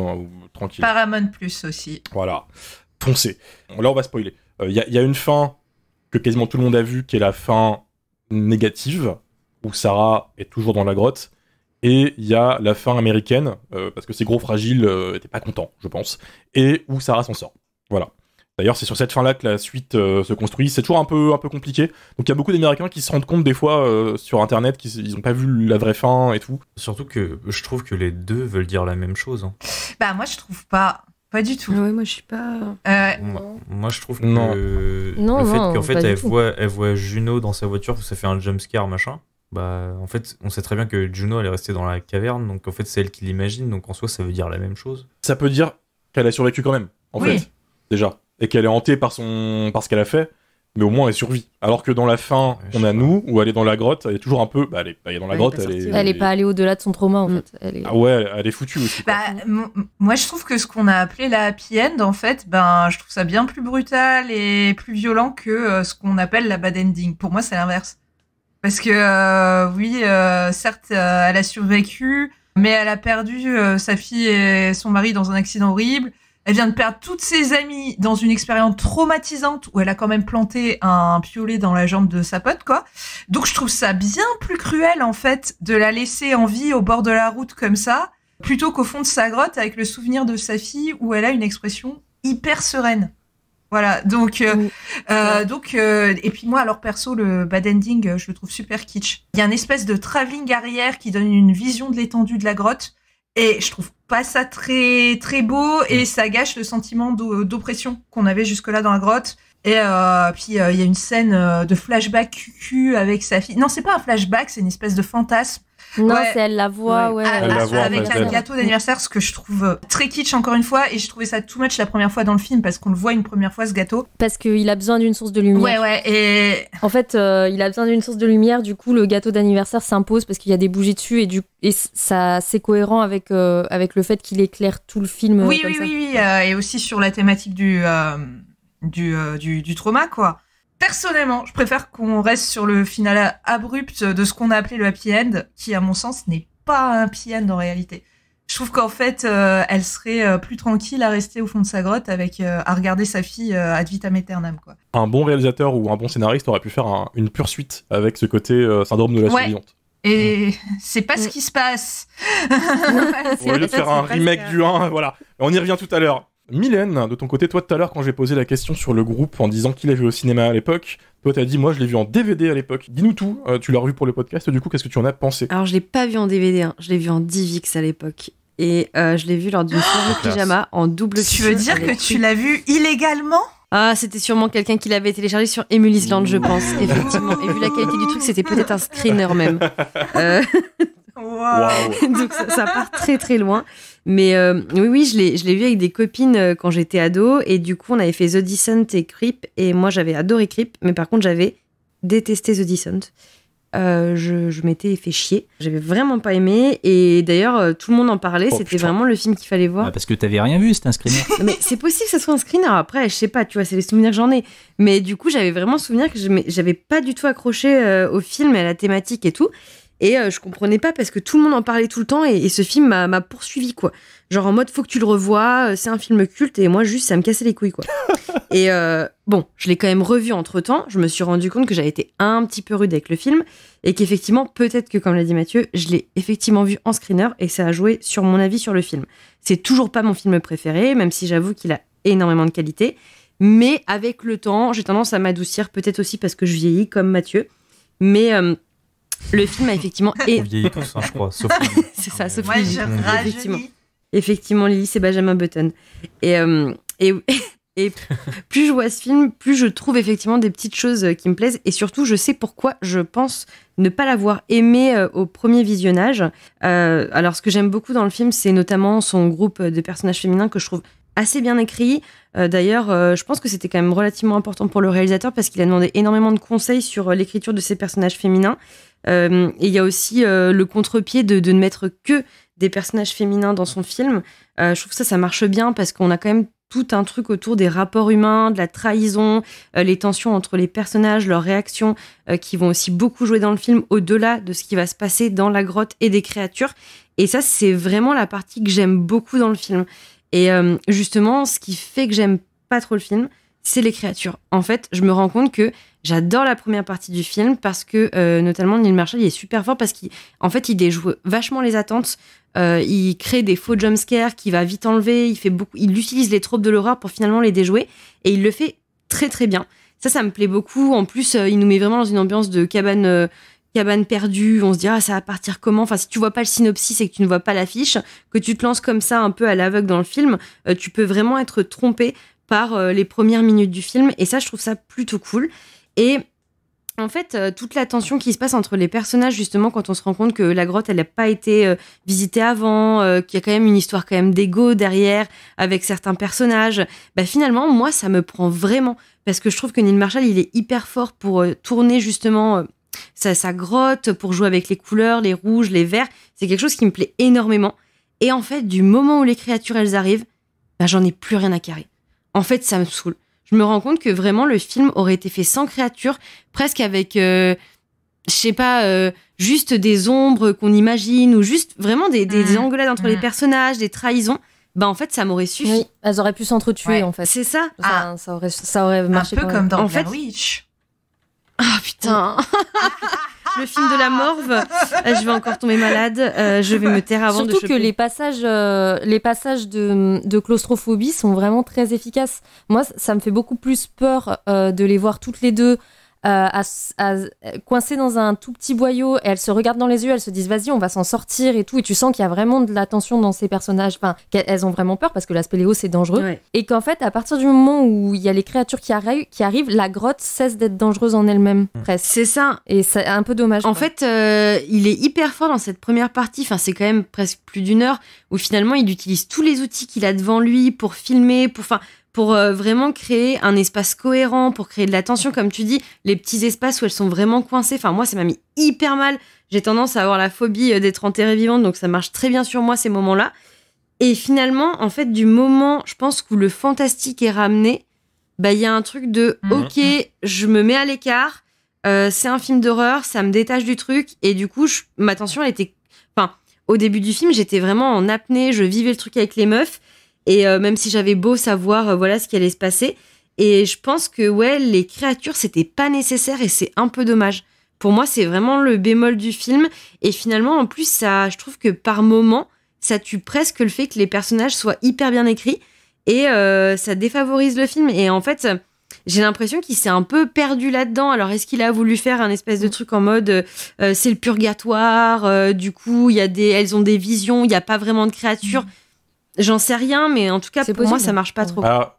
tranquille. Paramount Plus aussi. Voilà, foncez. Là, on va spoiler. Il y a une fin que quasiment tout le monde a vue, qui est la fin négative, où Sarah est toujours dans la grotte, et il y a la fin américaine, parce que ces gros fragiles étaient pas contents, je pense, et où Sarah s'en sort. Voilà. D'ailleurs, c'est sur cette fin-là que la suite se construit. C'est toujours un peu compliqué. Donc il y a beaucoup d'Américains qui se rendent compte des fois sur Internet qu'ils n'ont pas vu la vraie fin et tout. Surtout que je trouve que les deux veulent dire la même chose. Hein. Bah moi je trouve pas. Pas du tout. Ouais, moi je suis pas. Moi je trouve que Non, le fait qu'en fait elle voit Juno dans sa voiture, ça fait un jumpscare machin. Bah en fait on sait très bien que Juno elle est restée dans la caverne, donc en fait c'est elle qui l'imagine, donc en soi ça veut dire la même chose. Ça peut dire qu'elle a survécu quand même, en fait, déjà, et qu'elle est hantée par ce qu'elle a fait, mais au moins elle survit. Alors que dans la fin, on a nous, où elle est dans la grotte, elle est toujours un peu... Bah, elle est dans la grotte, Elle est pas allée au-delà de son trauma, en fait. Ah ouais, elle est foutue aussi. Quoi. Moi, je trouve que ce qu'on a appelé la happy end, en fait, je trouve ça bien plus brutal et plus violent que ce qu'on appelle la bad ending. Pour moi, c'est l'inverse. Parce que, certes, elle a survécu, mais elle a perdu sa fille et son mari dans un accident horrible. Elle vient de perdre toutes ses amies dans une expérience traumatisante où elle a quand même planté un piolet dans la jambe de sa pote, quoi. Donc je trouve ça bien plus cruel, en fait, de la laisser en vie au bord de la route comme ça, plutôt qu'au fond de sa grotte avec le souvenir de sa fille où elle a une expression hyper sereine. Voilà, donc, et puis moi, alors perso, le bad ending, je le trouve super kitsch. Il y a une espèce de travelling arrière qui donne une vision de l'étendue de la grotte. Et je trouve pas ça très très beau et ça gâche le sentiment d'oppression qu'on avait jusque-là dans la grotte. Et puis il y a une scène de flashback cucu avec sa fille. Non, c'est pas un flashback, c'est une espèce de fantasme. Non, c'est elle la voit, ouais. Avec un gâteau d'anniversaire, ce que je trouve très kitsch encore une fois, et je trouvais ça too much la première fois dans le film parce qu'on le voit une première fois ce gâteau. Parce qu'il a besoin d'une source de lumière. Ouais, et en fait, il a besoin d'une source de lumière. Du coup, le gâteau d'anniversaire s'impose parce qu'il y a des bougies dessus et ça c'est cohérent avec le fait qu'il éclaire tout le film. Oui, et aussi sur la thématique du trauma, quoi. Personnellement, je préfère qu'on reste sur le final abrupt de ce qu'on a appelé le happy end, qui, à mon sens, n'est pas un happy end en réalité. Je trouve qu'en fait, elle serait plus tranquille à rester au fond de sa grotte à regarder sa fille ad vitam aeternam, quoi. Un bon réalisateur ou un bon scénariste aurait pu faire une poursuite avec ce côté syndrome de la survivante. Et c'est pas ce qui se passe. Au lieu de faire un remake du 1, voilà. On y revient tout à l'heure. Mylène, de ton côté, toi tout à l'heure quand j'ai posé la question sur le groupe en disant qu'il a vu au cinéma à l'époque, toi t'as dit moi je l'ai vu en DVD à l'époque. Dis-nous tout, tu l'as revu pour le podcast, du coup qu'est-ce que tu en as pensé? Alors je l'ai pas vu en DVD, je l'ai vu en DivX à l'époque. Et je l'ai vu lors d'une soirée pyjama en double. Tu veux dire que tu l'as vu illégalement? Ah, c'était sûrement quelqu'un qui l'avait téléchargé sur Emulisland, je pense, effectivement. Et vu la qualité du truc, c'était peut-être un screener même. Wow. Donc ça part très très loin. Mais oui, je l'ai vu avec des copines quand j'étais ado. Et du coup, on avait fait The Descent et Creep. Et moi, j'avais adoré Creep. Mais par contre, j'avais détesté The Descent. Je m'étais fait chier. J'avais vraiment pas aimé. Et d'ailleurs, tout le monde en parlait. C'était vraiment le film qu'il fallait voir. Ah, parce que t'avais rien vu, c'était un screener. Mais c'est possible que ça soit un screener. Après, je sais pas, tu vois, c'est les souvenirs que j'en ai. Mais du coup, j'avais vraiment souvenir que j'avais pas du tout accroché au film et à la thématique et tout. Et je comprenais pas parce que tout le monde en parlait tout le temps et ce film m'a poursuivi, quoi. Genre en mode, faut que tu le revoies, c'est un film culte et moi, juste, ça me cassait les couilles, quoi. Et bon, je l'ai quand même revu entre-temps. Je me suis rendu compte que j'avais été un petit peu rude avec le film et qu'effectivement, peut-être que, comme l'a dit Mathieu, je l'ai effectivement vu en screener et ça a joué sur mon avis sur le film. C'est toujours pas mon film préféré, même si j'avoue qu'il a énormément de qualité. Mais avec le temps, j'ai tendance à m'adoucir, peut-être aussi parce que je vieillis comme Mathieu. Mais le film a effectivement... On vieillit tous, je crois, sauf c'est ça, sauf moi, Lily. je rajeunis. Effectivement, Lily, c'est Benjamin Button. Et plus je vois ce film, plus je trouve effectivement des petites choses qui me plaisent. Et surtout, je sais pourquoi je pense ne pas l'avoir aimé au premier visionnage. Alors, ce que j'aime beaucoup dans le film, c'est notamment son groupe de personnages féminins que je trouve assez bien écrit. D'ailleurs, je pense que c'était quand même relativement important pour le réalisateur parce qu'il a demandé énormément de conseils sur l'écriture de ses personnages féminins. Et il y a aussi le contre-pied de ne mettre que des personnages féminins dans son film. Je trouve que ça marche bien parce qu'on a quand même tout un truc autour des rapports humains, de la trahison, les tensions entre les personnages, leurs réactions, qui vont aussi beaucoup jouer dans le film, au-delà de ce qui va se passer dans la grotte et des créatures. Et ça, c'est vraiment la partie que j'aime beaucoup dans le film. Et justement, ce qui fait que j'aime pas trop le film, c'est les créatures. En fait, je me rends compte que j'adore la première partie du film parce que, notamment, Neil Marshall, il est super fort parce qu'en fait, il déjoue vachement les attentes. Il crée des faux jumpscares qu'il va vite enlever. Il utilise les tropes de l'horreur pour finalement les déjouer. Et il le fait très, très bien. Ça me plaît beaucoup. En plus, il nous met vraiment dans une ambiance de cabane perdue. On se dit, ça va partir comment? Enfin, si tu vois pas le synopsis et que tu ne vois pas l'affiche, que tu te lances comme ça un peu à l'aveugle dans le film, tu peux vraiment être trompé par les premières minutes du film. Et ça, je trouve ça plutôt cool. Et En fait, toute la tension qui se passe entre les personnages, justement, quand on se rend compte que la grotte, elle n'a pas été visitée avant, qu'il y a quand même une histoire quand même d'ego derrière, avec certains personnages, bah finalement, moi, ça me prend vraiment. Parce que je trouve que Neil Marshall, il est hyper fort pour tourner, justement, sa grotte, pour jouer avec les couleurs, les rouges, les verts. C'est quelque chose qui me plaît énormément. Et en fait, du moment où les créatures, elles arrivent, bah j'en ai plus rien à carrer. En fait, ça me saoule. Je me rends compte que vraiment le film aurait été fait sans créatures, presque avec, je sais pas, juste des ombres qu'on imagine, ou juste vraiment des engueulades entre les personnages, des trahisons. Bah en fait, ça m'aurait suffi. Oui, elles auraient pu s'entretuer en fait. C'est ça. Ça aurait marché. Un peu comme dans en Blair fait, Witch. Ah putain. Le film de la morve, je vais encore tomber malade, je vais me taire avant de choper. Surtout que les passages de claustrophobie sont vraiment très efficaces. Moi, ça me fait beaucoup plus peur de les voir toutes les deux coincées dans un tout petit boyau, et elles se regardent dans les yeux, elles se disent vas-y, on va s'en sortir et tout, et tu sens qu'il y a vraiment de la tension dans ces personnages, enfin, qu'elles ont vraiment peur parce que la spéléo c'est dangereux, Ouais. et qu'en fait à partir du moment où il y a les créatures qui arrivent, la grotte cesse d'être dangereuse en elle-même, presque. C'est ça. Et c'est un peu dommage. En fait, il est hyper fort dans cette première partie, enfin c'est quand même presque plus d'une heure, où finalement il utilise tous les outils qu'il a devant lui pour filmer, pour vraiment créer un espace cohérent, pour créer de la tension, comme tu dis, les petits espaces où elles sont vraiment coincées. Enfin, moi, ça m'a mis hyper mal. J'ai tendance à avoir la phobie d'être enterrée vivante, donc ça marche très bien sur moi, ces moments-là. Et finalement, en fait, du moment, je pense, où le fantastique est ramené, bah, il y a un truc de « Ok, je me mets à l'écart, c'est un film d'horreur, ça me détache du truc. » Et du coup, ma tension, elle était... Enfin, au début du film, j'étais vraiment en apnée, je vivais le truc avec les meufs. Et même si j'avais beau savoir voilà ce qui allait se passer. Et je pense que ouais, les créatures, c'était pas nécessaire et c'est un peu dommage. Pour moi, c'est vraiment le bémol du film. Et finalement, en plus, ça, je trouve que par moment, ça tue presque le fait que les personnages soient hyper bien écrits. Et ça défavorise le film. Et en fait, j'ai l'impression qu'il s'est un peu perdu là-dedans. Alors, est-ce qu'il a voulu faire un espèce de truc en mode c'est le purgatoire, du coup, elles ont des visions, il n'y a pas vraiment de créatures. J'en sais rien, mais en tout cas, pour moi, ça marche pas trop. Alors,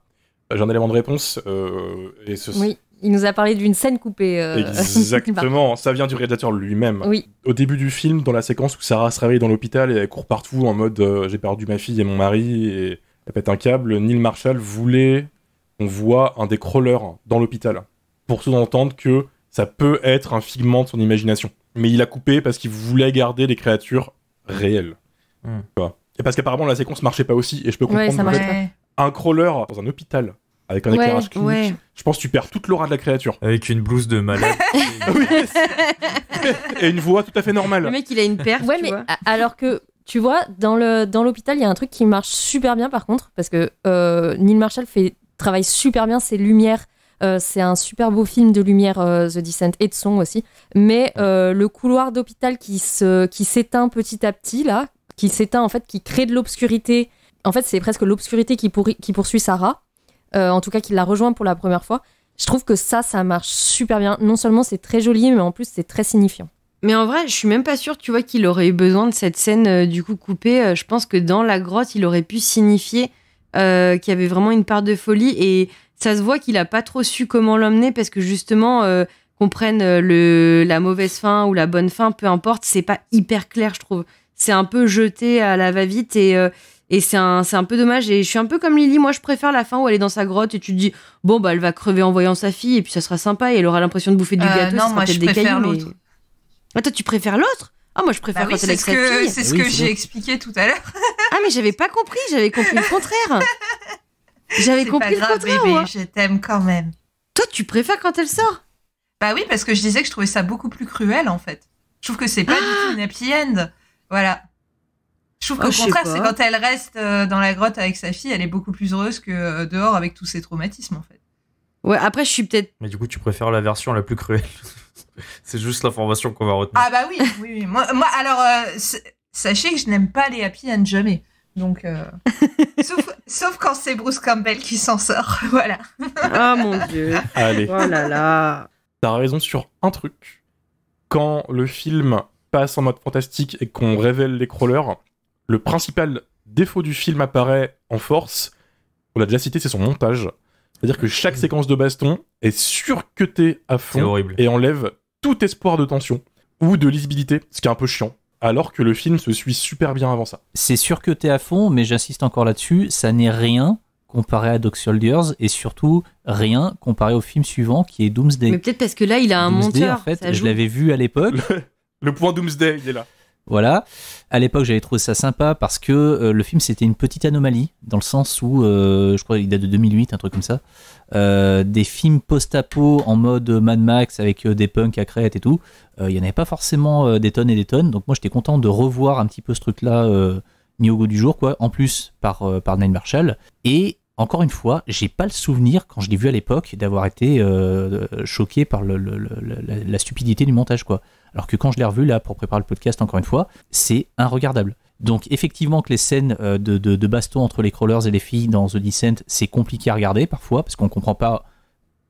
j'ai un élément de réponse. Oui, il nous a parlé d'une scène coupée. Exactement, ça vient du réalisateur lui-même. Oui. Au début du film, dans la séquence où Sarah se réveille dans l'hôpital et elle court partout en mode j'ai perdu ma fille et mon mari et elle pète un câble, Neil Marshall voulait qu'on voit un des crawlers dans l'hôpital pour sous-entendre que ça peut être un figment de son imagination. Mais il a coupé parce qu'il voulait garder les créatures réelles. Et parce qu'apparemment la séquence marchait pas aussi, et je peux comprendre un crawler dans un hôpital avec un éclairage clinique, je pense que tu perds toute l'aura de la créature. Avec une blouse de malade. Oui, et une voix tout à fait normale. Le mec, il a une perf, ouais, mais alors que tu vois, dans l'hôpital, il y a un truc qui marche super bien par contre, parce que Neil Marshall travaille super bien ses lumières. C'est un super beau film de lumière, The Descent, et de son aussi. Mais le couloir d'hôpital qui s'éteint petit à petit là, qui crée de l'obscurité. En fait, c'est presque l'obscurité qui poursuit Sarah. En tout cas, qui la rejoint pour la première fois. Je trouve que ça marche super bien. Non seulement c'est très joli, mais en plus c'est très signifiant. Mais en vrai, je suis même pas sûre, tu vois, qu'il aurait eu besoin de cette scène du coup coupée. Je pense que dans la grotte, il aurait pu signifier qu'il y avait vraiment une part de folie, et ça se voit qu'il a pas trop su comment l'emmener, parce que justement, qu'on prenne la mauvaise fin ou la bonne fin, peu importe, c'est pas hyper clair, je trouve. C'est un peu jeté à la va-vite, et c'est un peu dommage. Et je suis un peu comme Lily, moi je préfère la fin où elle est dans sa grotte et tu te dis bon bah elle va crever en voyant sa fille et puis ça sera sympa et elle aura l'impression de bouffer du gâteau. Non, moi je préfère l'autre. Mais... Ah, toi tu préfères l'autre? Ah, moi je préfère quand elle est avec sa fille. C'est ce que j'ai expliqué tout à l'heure. Ah, mais j'avais pas compris, j'avais compris le contraire. J'avais compris le contraire. Bébé, je t'aime quand même. Toi tu préfères quand elle sort? Bah oui, parce que je disais que je trouvais ça beaucoup plus cruel en fait. Je trouve que c'est pas du tout une happy end. Voilà. Je trouve qu'au contraire, c'est quand elle reste dans la grotte avec sa fille, elle est beaucoup plus heureuse que dehors avec tous ses traumatismes, en fait. Ouais, après, je suis peut-être... Mais du coup, tu préfères la version la plus cruelle. C'est juste l'information qu'on va retenir. Ah bah oui. Moi alors, sachez que je n'aime pas les happy end jamais. Donc, sauf quand c'est Bruce Campbell qui s'en sort, voilà. Oh mon Dieu. Allez. Oh là là. T'as raison sur un truc. Quand le film passe en mode fantastique et qu'on révèle les crawlers, le principal défaut du film apparaît en force. On l'a déjà cité, c'est son montage. C'est-à-dire que chaque séquence de baston est surcutée à C'est fond horrible. et enlève tout espoir de tension ou de lisibilité, ce qui est un peu chiant. Alors que le film se suit super bien avant ça. C'est sûr que t'es à fond, mais j'insiste encore là-dessus, ça n'est rien comparé à Dog Soldiers et surtout rien comparé au film suivant qui est Doomsday. Mais peut-être parce que là, il a un Doomsday, monteur. en fait, ça je joue. l'avais vu à l'époque. Le point Doomsday, il est là. Voilà. À l'époque, j'avais trouvé ça sympa parce que le film, c'était une petite anomalie, dans le sens où, je crois qu'il date de 2008, un truc comme ça. Des films post-apo en mode Mad Max avec des punks à crête et tout. Il n'y en avait pas forcément des tonnes et des tonnes. Donc moi, j'étais content de revoir un petit peu ce truc-là mis au goût du jour, quoi. En plus, par Neil Marshall. Et encore une fois, j'ai pas le souvenir, quand je l'ai vu à l'époque, d'avoir été choqué par la stupidité du montage, quoi. Alors que quand je l'ai revu, là, pour préparer le podcast, encore une fois, c'est inregardable. Donc, effectivement, que les scènes de baston entre les crawlers et les filles dans The Descent, c'est compliqué à regarder, parfois, parce qu'on comprend pas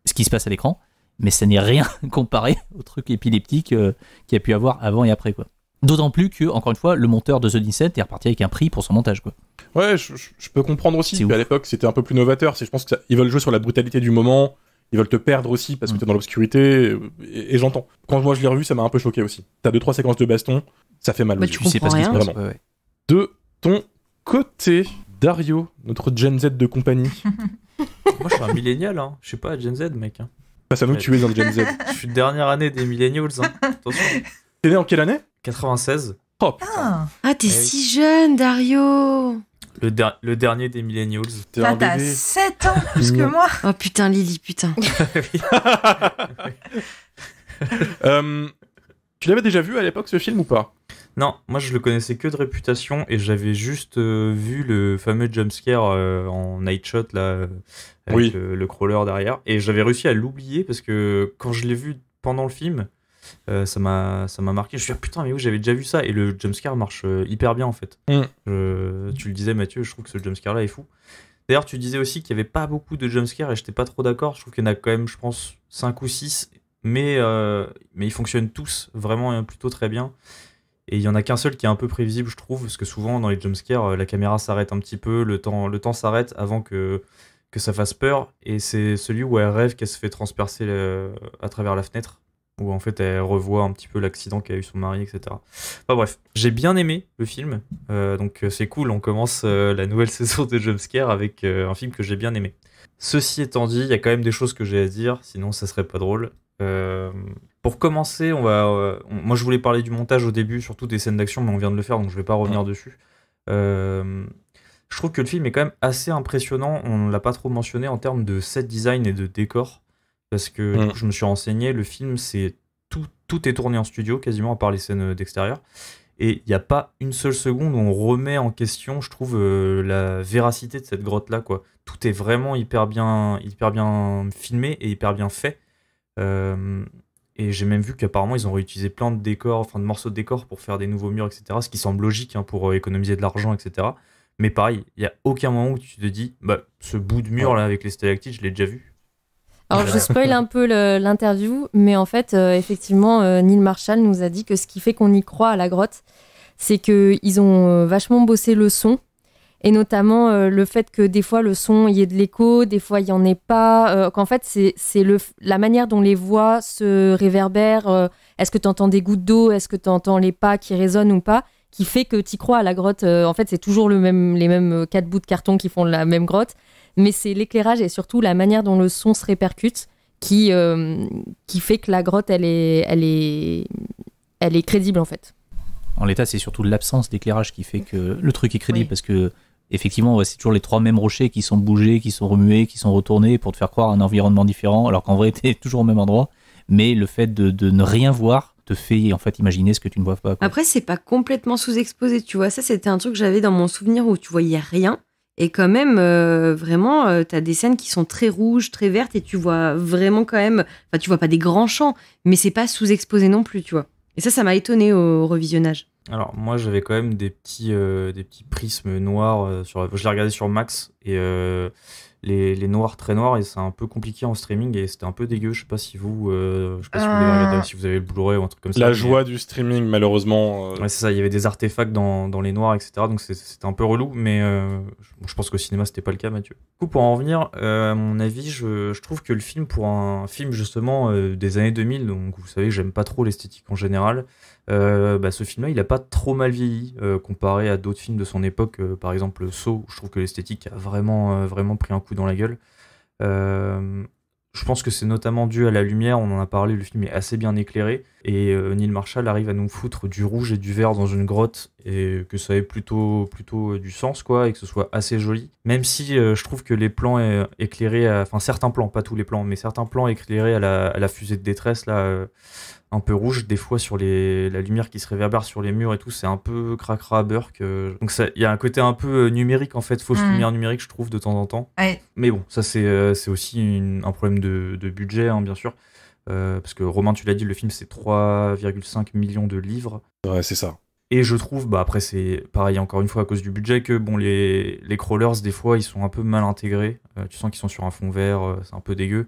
ce qui se passe à l'écran, mais ça n'est rien comparé au truc épileptique qu'il y a pu avoir avant et après, quoi. D'autant plus que, encore une fois, le monteur de The Descent est reparti avec un prix pour son montage, quoi. Ouais, je peux comprendre aussi C'est qu'à ouf. l'époque, c'était un peu plus novateur. Je pense qu'ils veulent jouer sur la brutalité du moment. Ils veulent te perdre aussi parce que t'es dans l'obscurité. Et j'entends. Quand moi je l'ai revu, ça m'a un peu choqué aussi. T'as 2-3 séquences de baston, ça fait mal aux Bah, yeux. tu Tu sais pas ce qui se comprends passe. rien. Ouais. De ton côté, Dario, notre Gen Z de compagnie. Moi, je suis un millénial, hein. Je suis pas Gen Z, mec. Hein. Face à nous, Ouais. tu es un Gen Z. Je suis de dernière année des millennials. Hein. Attention. T'es né en quelle année? 96. Oh, putain. Ah, Ah, t'es Eh oui. si jeune, Dario. Le dernier des millennials. T'es un t'as bébé. 7 ans plus que Mignon. moi. Oh putain, Lily, putain. Tu l'avais déjà vu à l'époque ce film ou pas? Non, moi je le connaissais que de réputation et j'avais juste vu le fameux jumpscare en night shot là, avec Oui. le crawler derrière. Et j'avais réussi à l'oublier parce que quand je l'ai vu pendant le film, ça m'a marqué. Je me suis dit, ah, putain, mais oui, j'avais déjà vu ça. Et le jumpscare marche hyper bien en fait. Mm. Tu le disais, Mathieu, je trouve que ce jumpscare là est fou. D'ailleurs, tu disais aussi qu'il n'y avait pas beaucoup de jumpscares et j'étais pas trop d'accord. Je trouve qu'il y en a quand même, je pense, 5 ou 6. Mais ils fonctionnent tous vraiment plutôt très bien. Et il y en a qu'un seul qui est un peu prévisible, je trouve, parce que souvent dans les jumpscares, la caméra s'arrête un petit peu, le temps s'arrête avant que ça fasse peur. Et c'est celui où elle rêve qu'elle se fait transpercer à travers la fenêtre, où en fait elle revoit un petit peu l'accident qu'a eu son mari, etc. Enfin bref, j'ai bien aimé le film, donc c'est cool, on commence la nouvelle saison de jumpscare avec un film que j'ai bien aimé. Ceci étant dit, il y a quand même des choses que j'ai à dire, sinon ça serait pas drôle. Pour commencer, moi je voulais parler du montage au début, surtout des scènes d'action, mais on vient de le faire, donc je vais pas revenir dessus. Je trouve que le film est quand même assez impressionnant, on l'a pas trop mentionné en termes de set design et de décor, parce que du coup, je me suis renseigné, le film c'est tout est tourné en studio, quasiment à part les scènes d'extérieur, et il n'y a pas une seule seconde où on remet en question, je trouve, la véracité de cette grotte là, quoi. Tout est vraiment hyper bien filmé et hyper bien fait. Et j'ai même vu qu'apparemment ils ont réutilisé plein de décors, enfin de morceaux de décors pour faire des nouveaux murs, etc. Ce qui semble logique hein, pour économiser de l'argent, etc. Mais pareil, il n'y a aucun moment où tu te dis, bah, ce bout de mur là avec les stalactites, je l'ai déjà vu. Alors je spoil un peu l'interview, mais en fait, effectivement, Neil Marshall nous a dit que ce qui fait qu'on y croit à la grotte, c'est qu'ils ont vachement bossé le son. Et notamment le fait que des fois le son il y ait de l'écho, des fois il n'y en ait pas, qu'en fait c'est la manière dont les voix se réverbèrent, est-ce que tu entends des gouttes d'eau, est-ce que tu entends les pas qui résonnent ou pas, qui fait que tu crois à la grotte. En fait c'est toujours les mêmes 4 bouts de carton qui font la même grotte, mais c'est l'éclairage et surtout la manière dont le son se répercute qui fait que la grotte elle est crédible en fait. En l'état, c'est surtout l'absence d'éclairage qui fait que le truc est crédible, Oui. parce que effectivement, ouais, c'est toujours les 3 mêmes rochers qui sont bougés, qui sont remués, qui sont retournés pour te faire croire à un environnement différent, alors qu'en vrai, t'es toujours au même endroit. Mais le fait de ne rien voir te fait en fait imaginer ce que tu ne vois pas, quoi. Après, c'est pas complètement sous-exposé, tu vois. Ça, c'était un truc que j'avais dans mon souvenir où tu voyais rien. Et quand même, vraiment, t'as des scènes qui sont très rouges, très vertes, et tu vois vraiment quand même... Enfin, tu vois pas des grands champs, mais c'est pas sous-exposé non plus, tu vois. Et ça m'a étonné au revisionnage. Alors moi j'avais quand même des petits prismes noirs je l'ai regardé sur Max et les noirs très noirs et c'est un peu compliqué en streaming et c'était un peu dégueu. Je sais pas si vous je sais pas si vous l'avez regardé, si vous avez le Blu-ray ou un truc comme ça. La joie du streaming, malheureusement. Ouais, c'est ça, il y avait des artefacts dans les noirs, etc. Donc c'était un peu relou, mais je pense qu'au cinéma c'était pas le cas, Mathieu. Du coup, pour en revenir, à mon avis, je trouve que le film, pour un film justement des années 2000, donc vous savez que j'aime pas trop l'esthétique en général, ce film-là, il a pas trop mal vieilli comparé à d'autres films de son époque, par exemple Saw, où je trouve que l'esthétique a vraiment pris un coup dans la gueule. Je pense que c'est notamment dû à la lumière, on en a parlé, le film est assez bien éclairé et Neil Marshall arrive à nous foutre du rouge et du vert dans une grotte et que ça ait plutôt du sens quoi et que ce soit assez joli. Même si je trouve que les plans éclairés, enfin certains plans, pas tous les plans, mais certains plans éclairés à la fusée de détresse là, un peu rouge, des fois sur la lumière qui se réverbère sur les murs et tout, c'est un peu cracra burk. Donc il y a un côté un peu numérique en fait, fausse lumière numérique je trouve de temps en temps. Ouais. Mais bon, ça c'est aussi un problème de budget hein, bien sûr. Parce que Romain tu l'as dit, le film c'est 3,5 millions de livres. Ouais, c'est ça. Et je trouve, après c'est pareil encore une fois à cause du budget, que bon les crawlers des fois ils sont un peu mal intégrés. Tu sens qu'ils sont sur un fond vert, c'est un peu dégueu.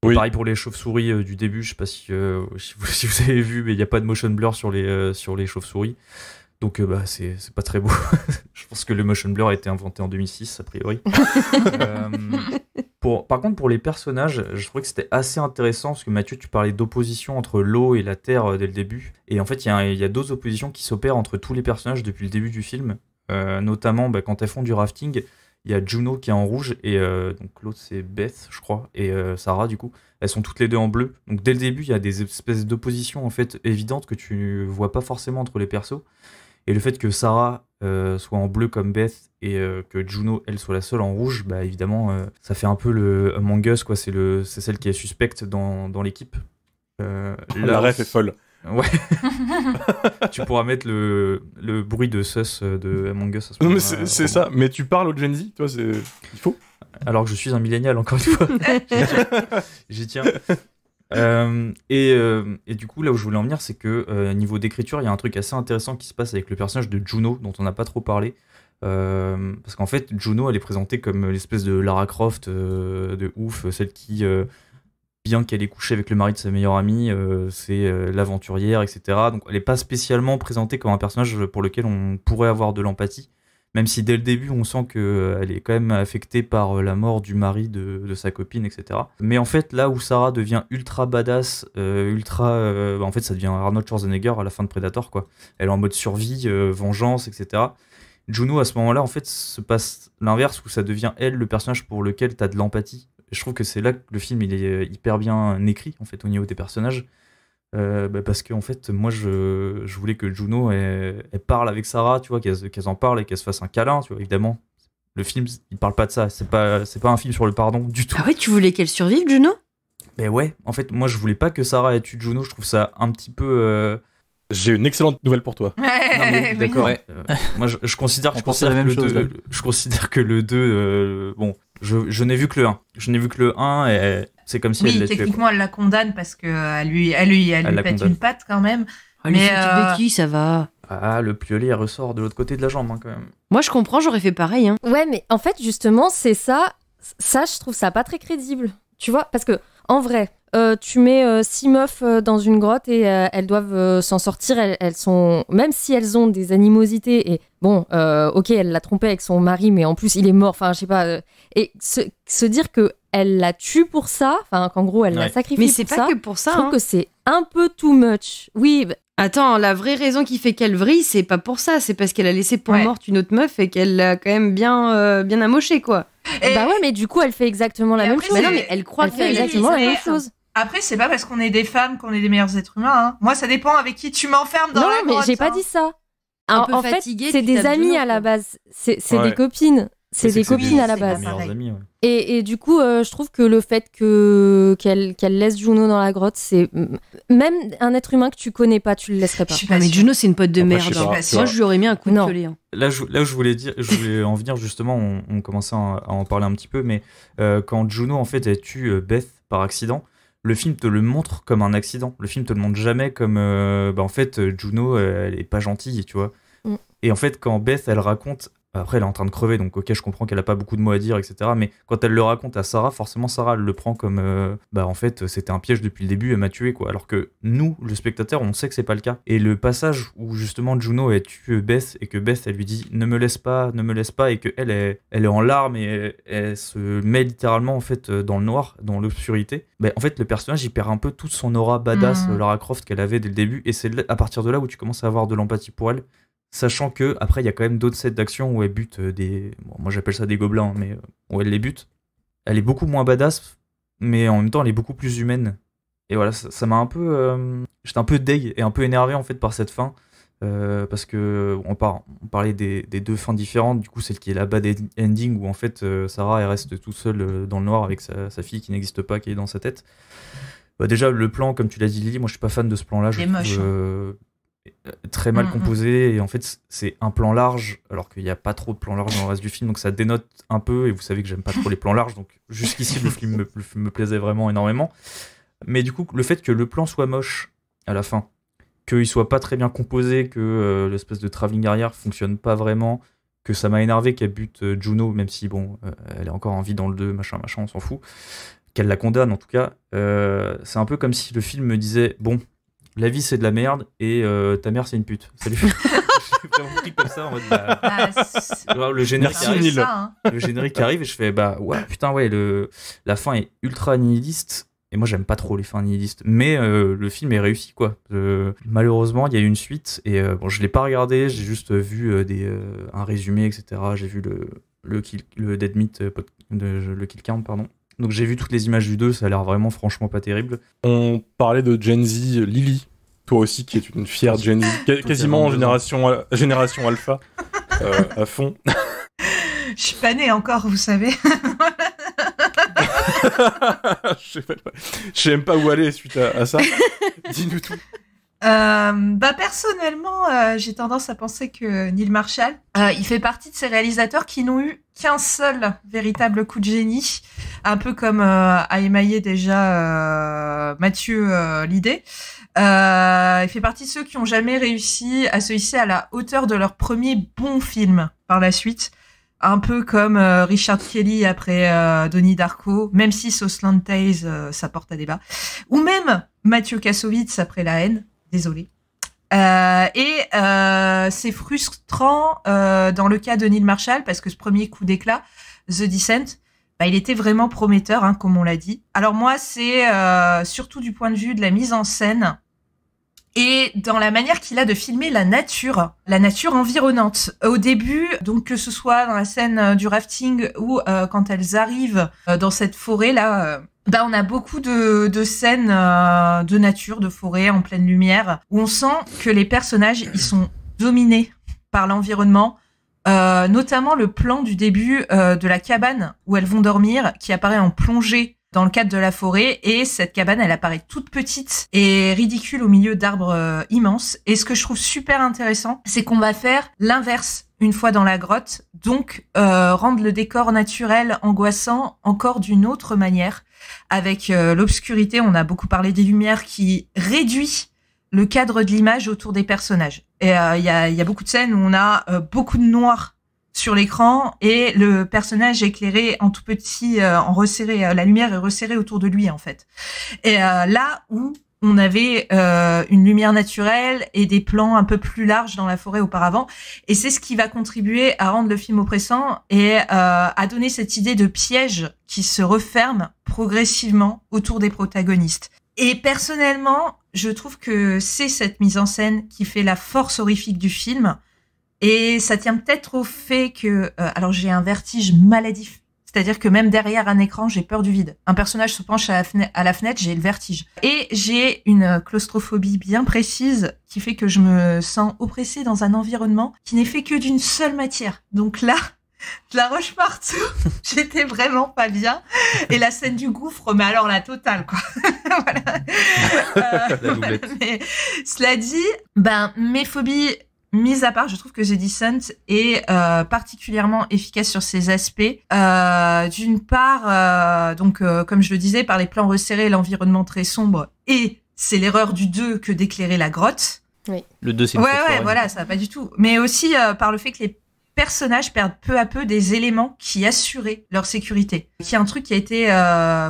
Oui. Pareil pour les chauves-souris du début, je sais pas si vous avez vu, mais il n'y a pas de motion blur sur les chauves-souris. Donc c'est pas très beau. Je pense que le motion blur a été inventé en 2006, a priori. Par contre, pour les personnages, je trouvais que c'était assez intéressant, parce que Mathieu, tu parlais d'opposition entre l'eau et la terre dès le début. Et en fait, il y a d'autres oppositions qui s'opèrent entre tous les personnages depuis le début du film. Notamment quand elles font du rafting. Il y a Juno qui est en rouge et donc l'autre c'est Beth je crois et Sarah du coup elles sont toutes les deux en bleu, donc dès le début il y a des espèces d'oppositions en fait évidentes que tu vois pas forcément entre les persos et le fait que Sarah soit en bleu comme Beth et que Juno elle soit la seule en rouge, bah évidemment ça fait un peu le Among Us quoi, c'est celle qui est suspecte dans l'équipe. La ref est folle. Ouais. Tu pourras mettre le bruit de sus de Among Us à ce Non mais moment-là. c'est ça, mais tu parles au Gen Z, toi c'est... Il faut. Alors que je suis un millénial encore une fois. J'y tiens. Et du coup là où je voulais en venir c'est que niveau d'écriture il y a un truc assez intéressant qui se passe avec le personnage de Juno dont on n'a pas trop parlé. Parce qu'en fait Juno elle est présentée comme l'espèce de Lara Croft de ouf, celle qui... bien qu'elle ait couché avec le mari de sa meilleure amie, c'est l'aventurière, etc. Donc elle n'est pas spécialement présentée comme un personnage pour lequel on pourrait avoir de l'empathie, même si dès le début on sent qu'elle est quand même affectée par la mort du mari de sa copine, etc. Mais en fait là où Sarah devient ultra badass, en fait ça devient Arnold Schwarzenegger à la fin de Predator, quoi. Elle est en mode survie, vengeance, etc. Juno à ce moment-là en fait se passe l'inverse, où ça devient elle le personnage pour lequel t'as de l'empathie. Je trouve que c'est là que le film il est hyper bien écrit en fait au niveau des personnages, parce que en fait moi je voulais que Juno elle parle avec Sarah, tu vois, qu'elles en parlent et qu'elles se fassent un câlin, tu vois. Évidemment le film il parle pas de ça, c'est pas un film sur le pardon du tout. Ah ouais, tu voulais qu'elle survive, Juno? Mais ouais, en fait moi je voulais pas que Sarah ait tué Juno, je trouve ça un petit peu J'ai une excellente nouvelle pour toi. Non, mais, Oui. d'accord. Moi, je considère que le 2, bon, je n'ai vu que le 1. Je n'ai vu que le 1 et c'est comme si elle Oui, l'a tué. techniquement, elle la condamne parce que elle lui la pète condamne. une patte quand même. Oh, les Mais, petites béquilles, ça va. Ah, le piolet, elle ressort de l'autre côté de la jambe, hein, quand même. Moi, je comprends, j'aurais fait pareil. Hein. Ouais, mais en fait, justement, c'est ça. Ça, je trouve ça pas très crédible. Tu vois, parce que, en vrai, tu mets 6 meufs dans une grotte et elles doivent s'en sortir. Elles sont, même si elles ont des animosités, et bon, ok, elle l'a trompé avec son mari, mais en plus, il est mort. Enfin, je sais pas. Et se dire que elle la tue pour ça, enfin, qu'en gros, elle la Ouais. sacrifie Mais pour c'est ça. pas que pour ça. Je trouve Hein. que c'est un peu too much. Oui, Attends, la vraie raison qui fait qu'elle vrille, c'est pas pour ça. C'est parce qu'elle a laissé pour Ouais. morte une autre meuf et qu'elle l'a quand même bien amochée, quoi. Et bah ouais, mais du coup, elle fait exactement la Et même après, chose. Mais c'est- non, mais elle croit Elle fait qu'elle a exactement la c'est- même chose. après, c'est pas parce qu'on est des femmes qu'on est des meilleurs êtres humains. Hein. Moi, ça dépend avec qui tu m'enfermes dans Non, la mais grotte. j'ai pas hein. dit ça. un peu en fait, fatiguée. c'est tu des tapes amis Juno, à la quoi. base. C'est Ouais. des copines. C'est des que c'est copines des- à la c'est base. pas Meilleurs pareil. amis, ouais. Et du coup, je trouve que le fait qu'elle laisse Juno dans la grotte, c'est même un être humain que tu connais pas, tu le laisserais pas. Je suis Ah, pas mais sûre. Juno, c'est une pote de Après, merde. je sais hein. pas, Moi, tu Moi, vois. je lui aurais mis un coup de Non. piolet. Hein. Là, je voulais en venir justement, on commençait à en parler un petit peu, mais quand Juno, en fait, elle tue Beth par accident, le film te le montre comme un accident. Le film te le montre jamais comme en fait Juno elle est pas gentille, tu vois. Et en fait quand Beth elle raconte, après elle est en train de crever donc ok je comprends qu'elle a pas beaucoup de mots à dire etc, mais quand elle le raconte à Sarah, forcément Sarah elle le prend comme en fait c'était un piège depuis le début, elle m'a tué quoi, alors que nous le spectateur on sait que c'est pas le cas. Et le passage où justement Juno elle tue Beth et que Beth elle lui dit ne me laisse pas et que elle est en larmes et elle se met littéralement en fait dans le noir, dans l'obscurité, en fait le personnage il perd un peu toute son aura badass Lara Croft qu'elle avait dès le début, et c'est à partir de là où tu commences à avoir de l'empathie pour elle. Sachant que après il y a quand même d'autres sets d'action où elle bute des... Bon, moi j'appelle ça des gobelins, mais où elle les bute. Elle est beaucoup moins badass, mais en même temps elle est beaucoup plus humaine. Et voilà, ça m'a un peu... J'étais un peu deg et un peu énervé en fait par cette fin. Parce que on parlait des deux fins différentes. Du coup celle qui est la bad ending où en fait Sarah elle reste toute seule dans le noir avec sa fille qui n'existe pas, qui est dans sa tête. Déjà le plan, comme tu l'as dit Lily, moi je suis pas fan de ce plan là. Il est moche. Très mal composé, et en fait c'est un plan large alors qu'il n'y a pas trop de plans larges dans le reste du film, donc ça dénote un peu, et vous savez que j'aime pas trop les plans larges, donc jusqu'ici le film me plaisait vraiment énormément. Mais du coup le fait que le plan soit moche à la fin, qu'il soit pas très bien composé, que l'espèce de travelling arrière fonctionne pas vraiment, que ça m'a énervé qu'elle bute Juno, même si bon elle est encore en vie dans le 2, machin on s'en fout, qu'elle la condamne en tout cas, c'est un peu comme si le film me disait bon, la vie c'est de la merde et ta mère c'est une pute. Salut. J'ai vraiment pris comme ça en mode le générique arrive, ça, hein. Le générique arrive et je fais ouais putain ouais, la fin est ultra nihiliste, et moi j'aime pas trop les fins nihilistes, mais le film est réussi quoi. Malheureusement il y a eu une suite et bon je l'ai pas regardé, j'ai juste vu un résumé etc, j'ai vu le Dead Meat le Kill Count pardon. Donc j'ai vu toutes les images du 2, ça a l'air vraiment franchement pas terrible. On parlait de Gen Z, Lily, toi aussi qui est une fière Gen Z, quasiment en génération alpha, à fond. Je suis pas née encore, vous savez. Je sais même pas où aller suite à ça. Dis-nous tout. Personnellement, j'ai tendance à penser que Neil Marshall, il fait partie de ces réalisateurs qui n'ont eu qu'un seul véritable coup de génie, un peu comme a émaillé déjà Mathieu l'idée. Il fait partie de ceux qui ont jamais réussi à se hisser à la hauteur de leur premier bon film par la suite. Un peu comme Richard Kelly après Donnie Darko, même si Southland Tales ça porte à débat, ou même Mathieu Kassovitz après La Haine. Désolée. C'est frustrant dans le cas de Neil Marshall parce que ce premier coup d'éclat, The Descent, il était vraiment prometteur, hein, comme on l'a dit. Alors moi, c'est surtout du point de vue de la mise en scène et dans la manière qu'il a de filmer la nature environnante. Au début, donc que ce soit dans la scène du rafting ou quand elles arrivent dans cette forêt là. On a beaucoup de scènes de nature, de forêt en pleine lumière, où on sent que les personnages ils sont dominés par l'environnement, notamment le plan du début de la cabane où elles vont dormir, qui apparaît en plongée dans le cadre de la forêt, et cette cabane elle apparaît toute petite et ridicule au milieu d'arbres immenses. Et ce que je trouve super intéressant, c'est qu'on va faire l'inverse une fois dans la grotte, donc rendre le décor naturel angoissant encore d'une autre manière. Avec l'obscurité, on a beaucoup parlé des lumières qui réduit le cadre de l'image autour des personnages. Et il y a beaucoup de scènes où on a beaucoup de noir sur l'écran et le personnage éclairé en tout petit, en resserré, la lumière est resserrée autour de lui en fait. Et là où on avait une lumière naturelle et des plans un peu plus larges dans la forêt auparavant. Et c'est ce qui va contribuer à rendre le film oppressant et à donner cette idée de piège qui se referme progressivement autour des protagonistes. Et personnellement, je trouve que c'est cette mise en scène qui fait la force horrifique du film. Et ça tient peut-être au fait que... alors j'ai un vertige maladif. C'est-à-dire que même derrière un écran, j'ai peur du vide. Un personnage se penche à la fenêtre, j'ai le vertige. Et j'ai une claustrophobie bien précise qui fait que je me sens oppressée dans un environnement qui n'est fait que d'une seule matière. Donc là, de la roche partout, j'étais vraiment pas bien. Et la scène du gouffre, mais alors la totale, quoi. Voilà. Mais cela dit, mes phobies mis à part, je trouve que The Descent est particulièrement efficace sur ces aspects. D'une part, comme je le disais, par les plans resserrés, l'environnement très sombre, et c'est l'erreur du 2 que d'éclairer la grotte. Oui. Le 2, c'est une Ouais, voilà, ça va pas du tout. Mais aussi par le fait que les personnages perdent peu à peu des éléments qui assuraient leur sécurité. Qui est un truc qui a été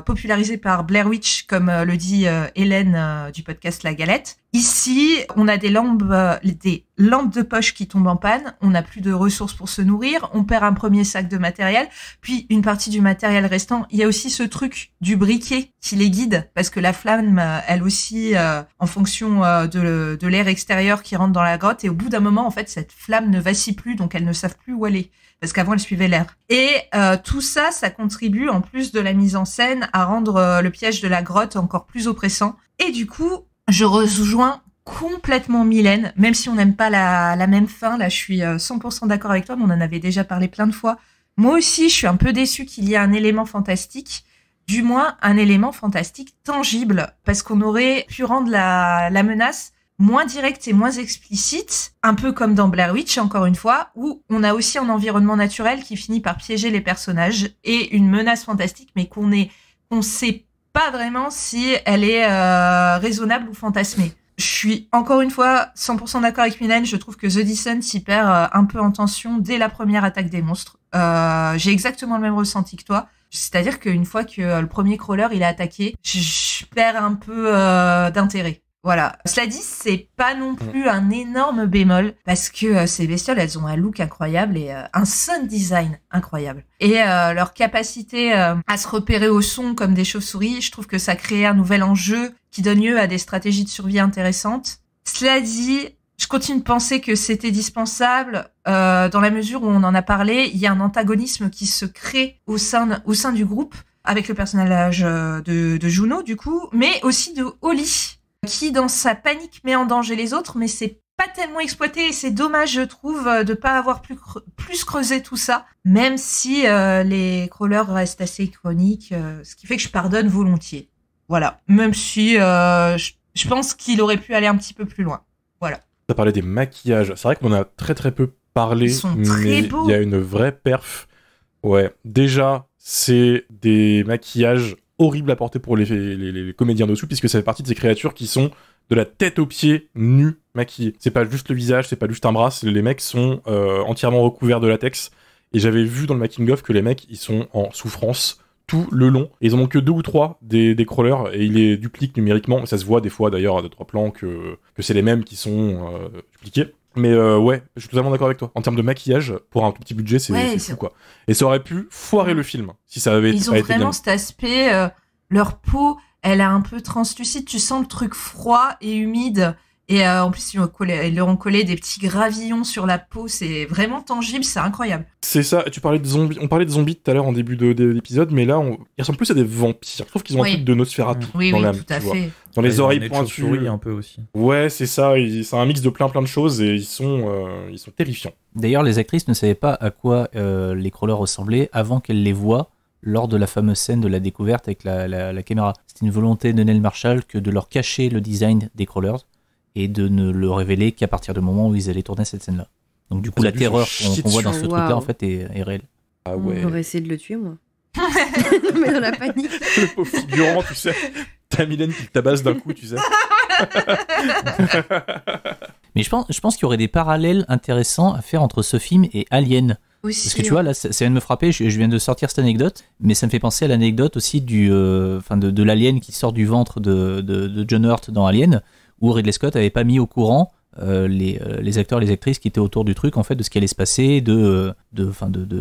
popularisé par Blair Witch, comme le dit Hélène du podcast La Galette. Ici, on a des lampes de poche qui tombent en panne, on n'a plus de ressources pour se nourrir, on perd un premier sac de matériel, puis une partie du matériel restant. Il y a aussi ce truc du briquet qui les guide, parce que la flamme, elle aussi, en fonction de l'air extérieur qui rentre dans la grotte, et au bout d'un moment, en fait, cette flamme ne vacille plus, donc elles ne savent plus où aller, parce qu'avant, elle suivait l'air. Et tout ça, ça contribue, en plus de la mise en scène, à rendre le piège de la grotte encore plus oppressant. Et du coup, je rejoins complètement Mylène, même si on n'aime pas la même fin. Là, je suis 100% d'accord avec toi, mais on en avait déjà parlé plein de fois. Moi aussi, je suis un peu déçue qu'il y ait un élément fantastique, du moins un élément fantastique tangible, parce qu'on aurait pu rendre la menace moins directe et moins explicite, un peu comme dans Blair Witch, encore une fois, où on a aussi un environnement naturel qui finit par piéger les personnages, et une menace fantastique, mais qu'on sait pas vraiment si elle est raisonnable ou fantasmée. Je suis encore une fois 100% d'accord avec Mylène, je trouve que The Descent s'y perd un peu en tension dès la première attaque des monstres. J'ai exactement le même ressenti que toi, c'est-à-dire qu'une fois que le premier crawler il est attaqué, je perds un peu d'intérêt. Voilà. Cela dit, c'est pas non plus un énorme bémol, parce que ces bestioles, elles ont un look incroyable et un sound design incroyable. Et leur capacité à se repérer au son comme des chauves-souris, je trouve que ça crée un nouvel enjeu qui donne lieu à des stratégies de survie intéressantes. Cela dit, je continue de penser que c'était dispensable dans la mesure où on en a parlé, il y a un antagonisme qui se crée au sein du groupe, avec le personnage de Juno, du coup, mais aussi de Holly, qui dans sa panique met en danger les autres, mais c'est pas tellement exploité, et c'est dommage, je trouve, de pas avoir plus creusé tout ça, même si les crawlers restent assez iconiques, ce qui fait que je pardonne volontiers. Voilà. Même si je pense qu'il aurait pu aller un petit peu plus loin. Voilà. T'as parlé des maquillages. C'est vrai qu'on a très très peu parlé, Ils sont très mais beaux. il y a une vraie perf. Ouais. Déjà, c'est des maquillages horribles à porter pour les comédiens dessous, puisque ça fait partie de ces créatures qui sont de la tête aux pieds nus maquillés. C'est pas juste le visage, c'est pas juste un bras, les mecs sont entièrement recouverts de latex. Et j'avais vu dans le making of que les mecs, ils sont en souffrance tout le long. Et ils en ont que 2 ou 3 des crawlers, et ils les dupliquent numériquement. Ça se voit des fois d'ailleurs à 2-3 plans que c'est les mêmes qui sont dupliqués. Mais ouais, je suis totalement d'accord avec toi. En termes de maquillage, pour un tout petit budget, c'est fou quoi. Et ça aurait pu foirer le film si ça avait Ils pas ont été vraiment bien. cet aspect, leur peau, elle est un peu translucide, tu sens le truc froid et humide. Et en plus, ils leur ont collé des petits gravillons sur la peau, c'est vraiment tangible, c'est incroyable. C'est ça, tu parlais de zombies. On parlait de zombies tout à l'heure en début d'épisode, mais là, ils ressemblent plus à des vampires. Je trouve qu'ils ont un truc de Nosferatu Oui, dans l'âme, tout à tu vois. fait. Dans les Ils ont oreilles un nez de pointues. chauve-souris un peu aussi. Ouais, c'est ça, c'est un mix de plein de choses, et ils sont terrifiants. D'ailleurs, les actrices ne savaient pas à quoi les crawlers ressemblaient avant qu'elles les voient lors de la fameuse scène de la découverte avec la caméra. C'était une volonté de Neil Marshall que de leur cacher le design des crawlers et de ne le révéler qu'à partir du moment où ils allaient tourner cette scène-là. Donc du coup, la terreur qu'on voit dans ce truc-là, en fait, est réelle. Ah ouais. J'aurais essayé de le tuer, moi. Mais dans la panique. Le pauvre figurant, tu sais. T'as Mylène qui te tabasse d'un coup, tu sais. Mais je pense qu'il y aurait des parallèles intéressants à faire entre ce film et Alien. Aussi. Parce que tu vois, là, ça vient de me frapper, je viens de sortir cette anecdote, mais ça me fait penser à l'anecdote aussi de l'alien qui sort du ventre de John Hurt dans Alien, où Ridley Scott avait pas mis au courant les acteurs, les actrices qui étaient autour du truc, en fait, de ce qui allait se passer, de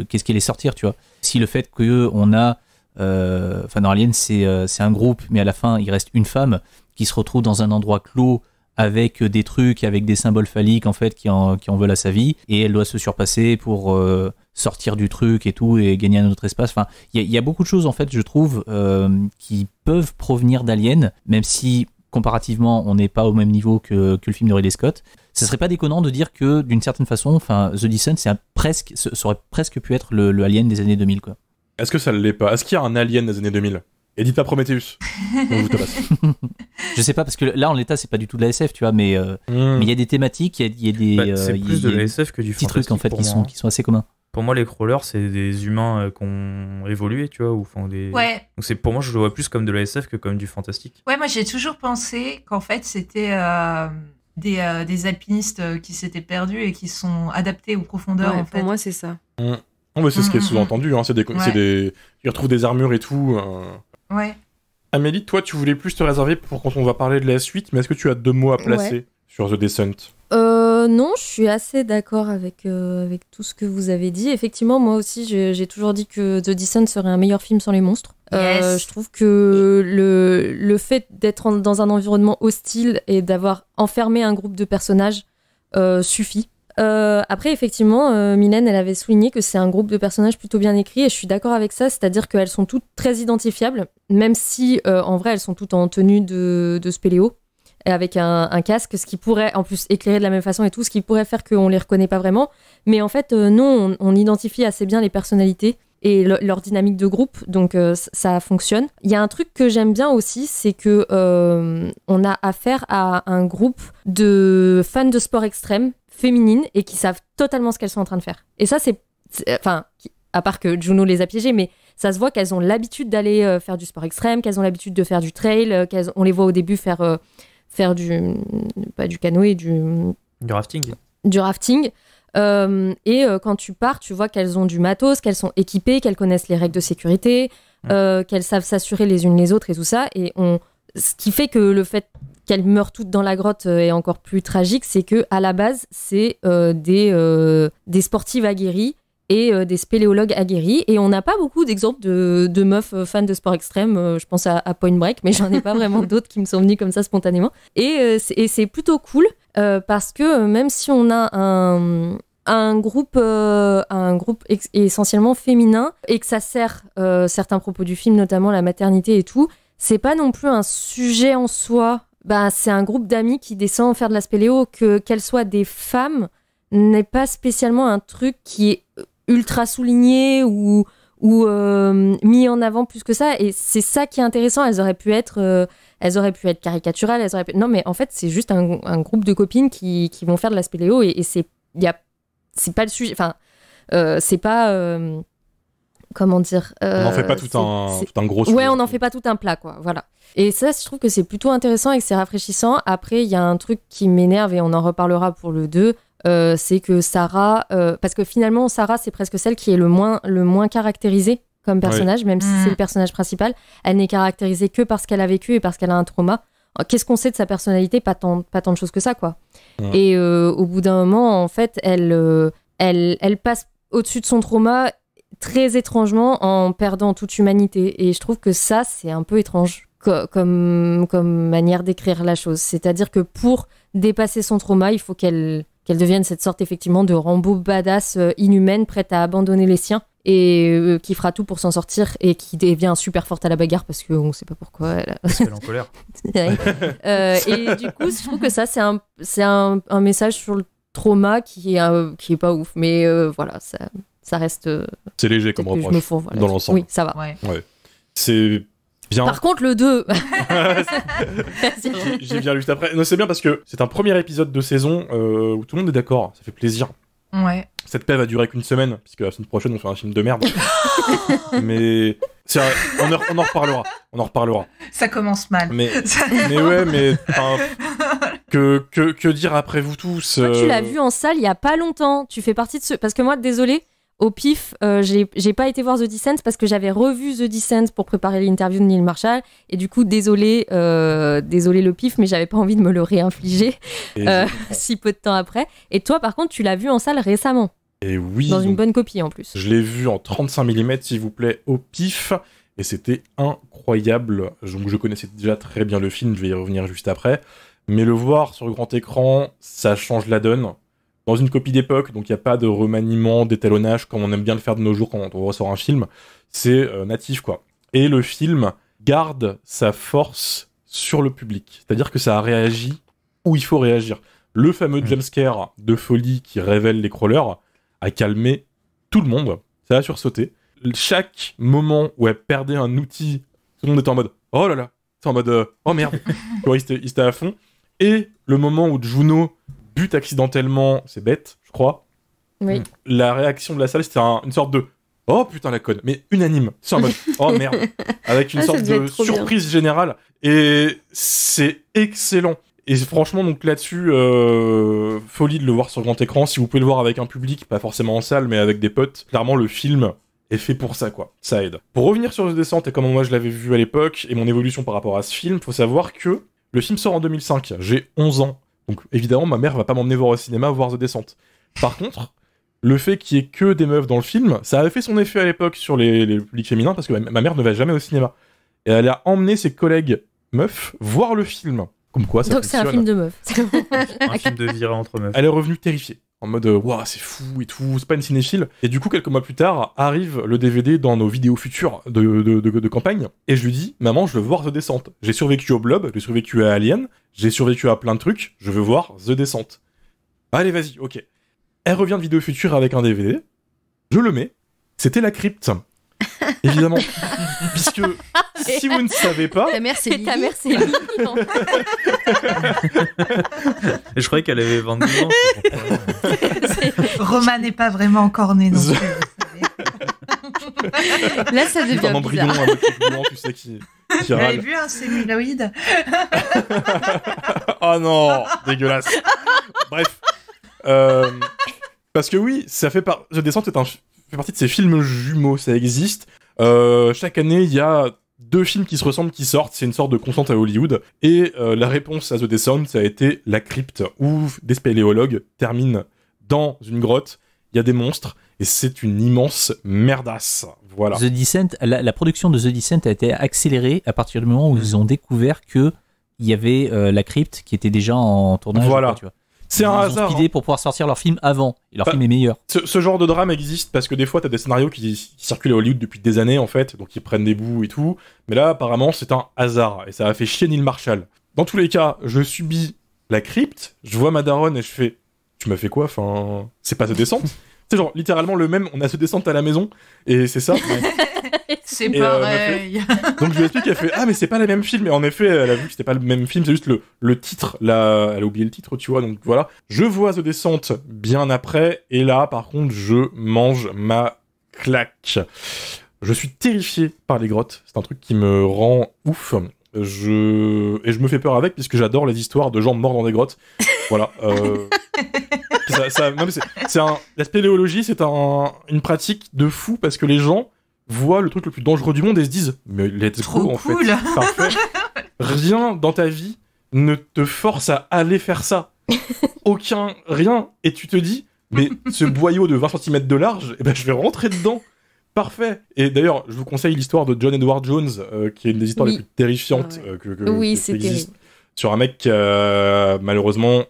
qu'est-ce qui allait sortir, tu vois. Si le fait qu'on a, dans Alien, c'est un groupe, mais à la fin, il reste une femme qui se retrouve dans un endroit clos avec des trucs, avec des symboles phalliques, en fait, qui en veulent à sa vie, et elle doit se surpasser pour sortir du truc et tout, et gagner un autre espace. Enfin, il y a beaucoup de choses, en fait, je trouve, qui peuvent provenir d'Alien, même si comparativement, on n'est pas au même niveau que le film de Ridley Scott. Ça serait pas déconnant de dire que, d'une certaine façon, The Descent, ça aurait presque pu être le Alien des années 2000, quoi. Est-ce que ça l'est pas? Est-ce qu'il y a un Alien des années 2000? Et dites pas Prometheus. On vous tabasse. Je sais pas, parce que là, en l'état, c'est pas du tout de la SF, tu vois, mais il y a des thématiques, il y a des. C'est il y a plus de des la SF que du petits fantastique trucs, en fait, pour qui moi, hein. sont assez communs. Pour moi, les crawlers, c'est des humains qui ont évolué, tu vois, ou font des. Ouais. Donc pour moi, je le vois plus comme de la SF que comme du fantastique. Ouais, moi j'ai toujours pensé qu'en fait c'était des alpinistes qui s'étaient perdus et qui sont adaptés aux profondeurs Ouais, en fait. pour moi, c'est ça. Non, mais c'est ce qui est sous-entendu, hein, ils retrouvent des armures et tout. Ouais. Amélie, toi, tu voulais plus te réserver pour quand on va parler de la suite, mais est-ce que tu as 2 mots à placer sur The Descent? Non, je suis assez d'accord avec tout ce que vous avez dit. Effectivement, moi aussi, j'ai toujours dit que The Descent serait un meilleur film sans les monstres. Yes. Je trouve que le fait d'être dans un environnement hostile et d'avoir enfermé un groupe de personnages suffit. Après, effectivement, Mylène, elle avait souligné que c'est un groupe de personnages plutôt bien écrit, et je suis d'accord avec ça, c'est-à-dire qu'elles sont toutes très identifiables, même si, en vrai, elles sont toutes en tenue de spéléo, et avec un casque, ce qui pourrait, en plus, éclairer de la même façon et tout, ce qui pourrait faire qu'on les reconnaît pas vraiment. Mais en fait, non, on identifie assez bien les personnalités et leur dynamique de groupe, donc ça fonctionne. Il y a un truc que j'aime bien aussi, c'est que on a affaire à un groupe de fans de sport extrême, féminines, et qui savent totalement ce qu'elles sont en train de faire. Et ça, enfin, à part que Juno les a piégées, mais ça se voit qu'elles ont l'habitude d'aller faire du sport extrême, qu'elles ont l'habitude de faire du trail, on les voit au début faire pas du canoë, du rafting. Du rafting. Et quand tu pars, tu vois qu'elles ont du matos, qu'elles sont équipées, qu'elles connaissent les règles de sécurité, qu'elles savent s'assurer les unes les autres et tout ça. Et ce qui fait que le fait qu'elles meurent toutes dans la grotte est encore plus tragique, c'est que à la base, c'est des sportives aguerries et des spéléologues aguerris. Et on n'a pas beaucoup d'exemples de meufs fans de sport extrême. Je pense à Point Break, mais j'en ai pas vraiment d'autres qui me sont venus comme ça spontanément. Et c'est plutôt cool parce que même si on a un groupe essentiellement féminin et que ça sert certains propos du film, notamment la maternité et tout, c'est pas non plus un sujet en soi. Bah, c'est un groupe d'amis qui descend faire de la spéléo, qu'elles soient des femmes n'est pas spécialement un truc qui est ultra souligné ou mis en avant plus que ça, et c'est ça qui est intéressant. Elles auraient pu être caricaturales, non, mais en fait c'est juste un groupe de copines qui vont faire de la spéléo, et c'est pas le sujet, enfin c'est pas comment dire, on n'en fait pas tout un gros sujet. Ouais, on n'en fait pas tout un plat, quoi, voilà. Et ça, je trouve que c'est plutôt intéressant et que c'est rafraîchissant. Après, il y a un truc qui m'énerve, et on en reparlera pour le 2, c'est que Sarah, parce que finalement Sarah c'est presque celle qui est le moins caractérisée comme personnage, même si c'est le personnage principal. Elle n'est caractérisée que parce qu'elle a vécu et parce qu'elle a un trauma. Qu'est-ce qu'on sait de sa personnalité? Pas tant de choses que ça, quoi. Et au bout d'un moment, en fait, elle passe au-dessus de son trauma très étrangement en perdant toute humanité, et je trouve que ça c'est un peu étrange comme manière d'écrire la chose. C'est-à-dire que pour dépasser son trauma, il faut qu'elle devienne cette sorte effectivement de Rambo badass inhumaine, prête à abandonner les siens, et qui fera tout pour s'en sortir, et qui devient super forte à la bagarre parce qu'on sait pas pourquoi. Parce qu'elle est en colère. Et du coup, je trouve que ça c'est un message sur le trauma qui est pas ouf, mais voilà, ça reste. C'est léger comme reproche dans l'ensemble. Oui, ça va. Ouais. C'est bien. Par contre, le 2. J'ai bien lu juste après. Non, c'est bien parce que c'est un premier épisode de saison où tout le monde est d'accord. Ça fait plaisir. Ouais. Cette paix va durer qu'une semaine, puisque la semaine prochaine on fait un film de merde. Mais c'est vrai, on en reparlera. Ça commence mal. Mais ouais, mais que dire après vous tous? Toi, tu l'as vu en salle il y a pas longtemps. Tu fais partie de ceux. Parce que moi, désolé, au pif, j'ai pas été voir The Descent parce que j'avais revu The Descent pour préparer l'interview de Neil Marshall, et du coup désolé le pif, mais j'avais pas envie de me le réinfliger si peu de temps après. Et toi par contre tu l'as vu en salle récemment. Et oui, dans une bonne copie en plus. Je l'ai vu en 35 mm s'il vous plaît, au pif, et c'était incroyable. Donc je connaissais déjà très bien le film, je vais y revenir juste après, mais le voir sur grand écran, ça change la donne. Dans une copie d'époque, donc il n'y a pas de remaniement, d'étalonnage, comme on aime bien le faire de nos jours quand on ressort un film. C'est natif, quoi. Et le film garde sa force sur le public. C'est-à-dire que ça a réagi où il faut réagir. Le fameux jumpscare de folie qui révèle les crawlers a calmé tout le monde. Ça a sursauté. Chaque moment où elle perdait un outil, tout le monde était en mode « Oh là là, C'est en mode oh merde. Tu vois, il était à fond. Et le moment où Juno bute accidentellement, c'est bête, je crois. Oui. La réaction de la salle, c'était une sorte de oh putain la conne, mais unanime. C'est en mode oh merde, avec une sorte de surprise générale. Et c'est excellent. Et franchement, donc là-dessus, folie de le voir sur grand écran. Si vous pouvez le voir avec un public, pas forcément en salle, mais avec des potes, clairement le film est fait pour ça, quoi. Ça aide. Pour revenir sur The Descent et comment moi je l'avais vu à l'époque et mon évolution par rapport à ce film, faut savoir que le film sort en 2005. J'ai 11 ans. Donc évidemment, ma mère va pas m'emmener voir au cinéma voir The Descent. Par contre, le fait qu'il y ait que des meufs dans le film, ça avait fait son effet à l'époque sur les publics féminins parce que ma mère ne va jamais au cinéma. Et elle a emmené ses collègues meufs voir le film. Comme quoi, ça Donc c'est un fonctionne. film de meuf. Un film de virée entre meufs. Elle est revenue terrifiée. En mode, waouh, c'est fou et tout, c'est pas une cinéphile. Et du coup, quelques mois plus tard, arrive le DVD dans nos vidéos futures de campagne. Et je lui dis, maman, je veux voir The Descent. J'ai survécu au Blob, j'ai survécu à Alien, j'ai survécu à plein de trucs, je veux voir The Descent. Allez, vas-y, ok. Elle revient de vidéo future avec un DVD. Je le mets. C'était La Crypte. Évidemment. Puisque, si vous ne savez pas... Ta mère, c'est Et ta mère, c'est Lily. Et je croyais qu'elle avait 22 ans. Roman n'est pas vraiment encore né non plus, vous savez. Là, ça devient Un embryon, bizarre. un mec blanc, tu sais, qui Vous avez râle. vu un celluloïde? Oh non, dégueulasse. Bref. Parce que oui, ça fait The Descent fait partie de ces films jumeaux, ça existe. Chaque année, il y a 2 films qui se ressemblent qui sortent, c'est une sorte de constante à Hollywood. Et la réponse à The Descent, ça a été La Crypte, où des spéléologues terminent dans une grotte, il y a des monstres, et c'est une immense merdasse. Voilà. The Descent, la production de The Descent a été accélérée à partir du moment où ils ont découvert que il y avait la crypte qui était déjà en tournage. Voilà. Quoi, tu vois. C'est un Ils ont hasard. speedé pour pouvoir sortir leur film avant, et leur Bah, film est meilleur. Ce genre de drame existe parce que des fois t'as des scénarios qui circulent à Hollywood depuis des années en fait, donc ils prennent des bouts et tout. Mais là apparemment c'est un hasard et ça a fait chier Neil Marshall. Dans tous les cas, je subis La Crypte, je vois ma daronne et je fais tu m'as fait quoi? Enfin, c'est pas The Descent. C'est genre littéralement le même, on a The Descent à la maison et c'est ça. C'est Et, pareil. Donc je lui explique, elle fait ah mais c'est pas les mêmes films. Et en effet, elle a vu que c'était pas le même film, c'est juste le titre. Là, elle a oublié le titre, tu vois. Donc voilà, je vois The Descent bien après, et là par contre je mange ma claque. Je suis terrifié par les grottes. C'est un truc qui me rend ouf. Et je me fais peur avec puisque j'adore les histoires de gens morts dans des grottes. Voilà. La spéléologie, c'est une pratique de fou parce que les gens voient le truc le plus dangereux du monde et se disent mais let's Trop go en cool. fait. Parfait. Rien dans ta vie ne te force à aller faire ça. Rien. Et tu te dis mais ce boyau de 20 cm de large, eh ben, je vais rentrer dedans. Parfait. Et d'ailleurs, je vous conseille l'histoire de John Edward Jones, qui est une des histoires les plus terrifiantes Oui, qui c'est existent. terrible. Sur un mec qui a malheureusement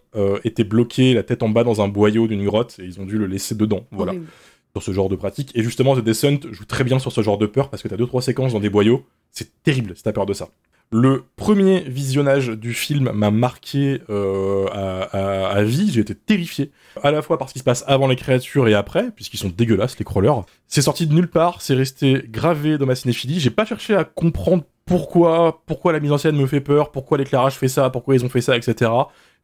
été bloqué la tête en bas dans un boyau d'une grotte et ils ont dû le laisser dedans. Voilà. Horrible. Sur ce genre de pratique. Et justement, The Descent joue très bien sur ce genre de peur parce que t'as 2-3 séquences dans des boyaux. C'est terrible si t'as peur de ça. Le premier visionnage du film m'a marqué à vie. J'ai été terrifié. À la fois parce qu'il se passe avant les créatures et après, puisqu'ils sont dégueulasses, les crawlers. C'est sorti de nulle part, c'est resté gravé dans ma cinéphilie. J'ai pas cherché à comprendre pourquoi la mise en scène me fait peur, pourquoi l'éclairage fait ça, pourquoi ils ont fait ça, etc.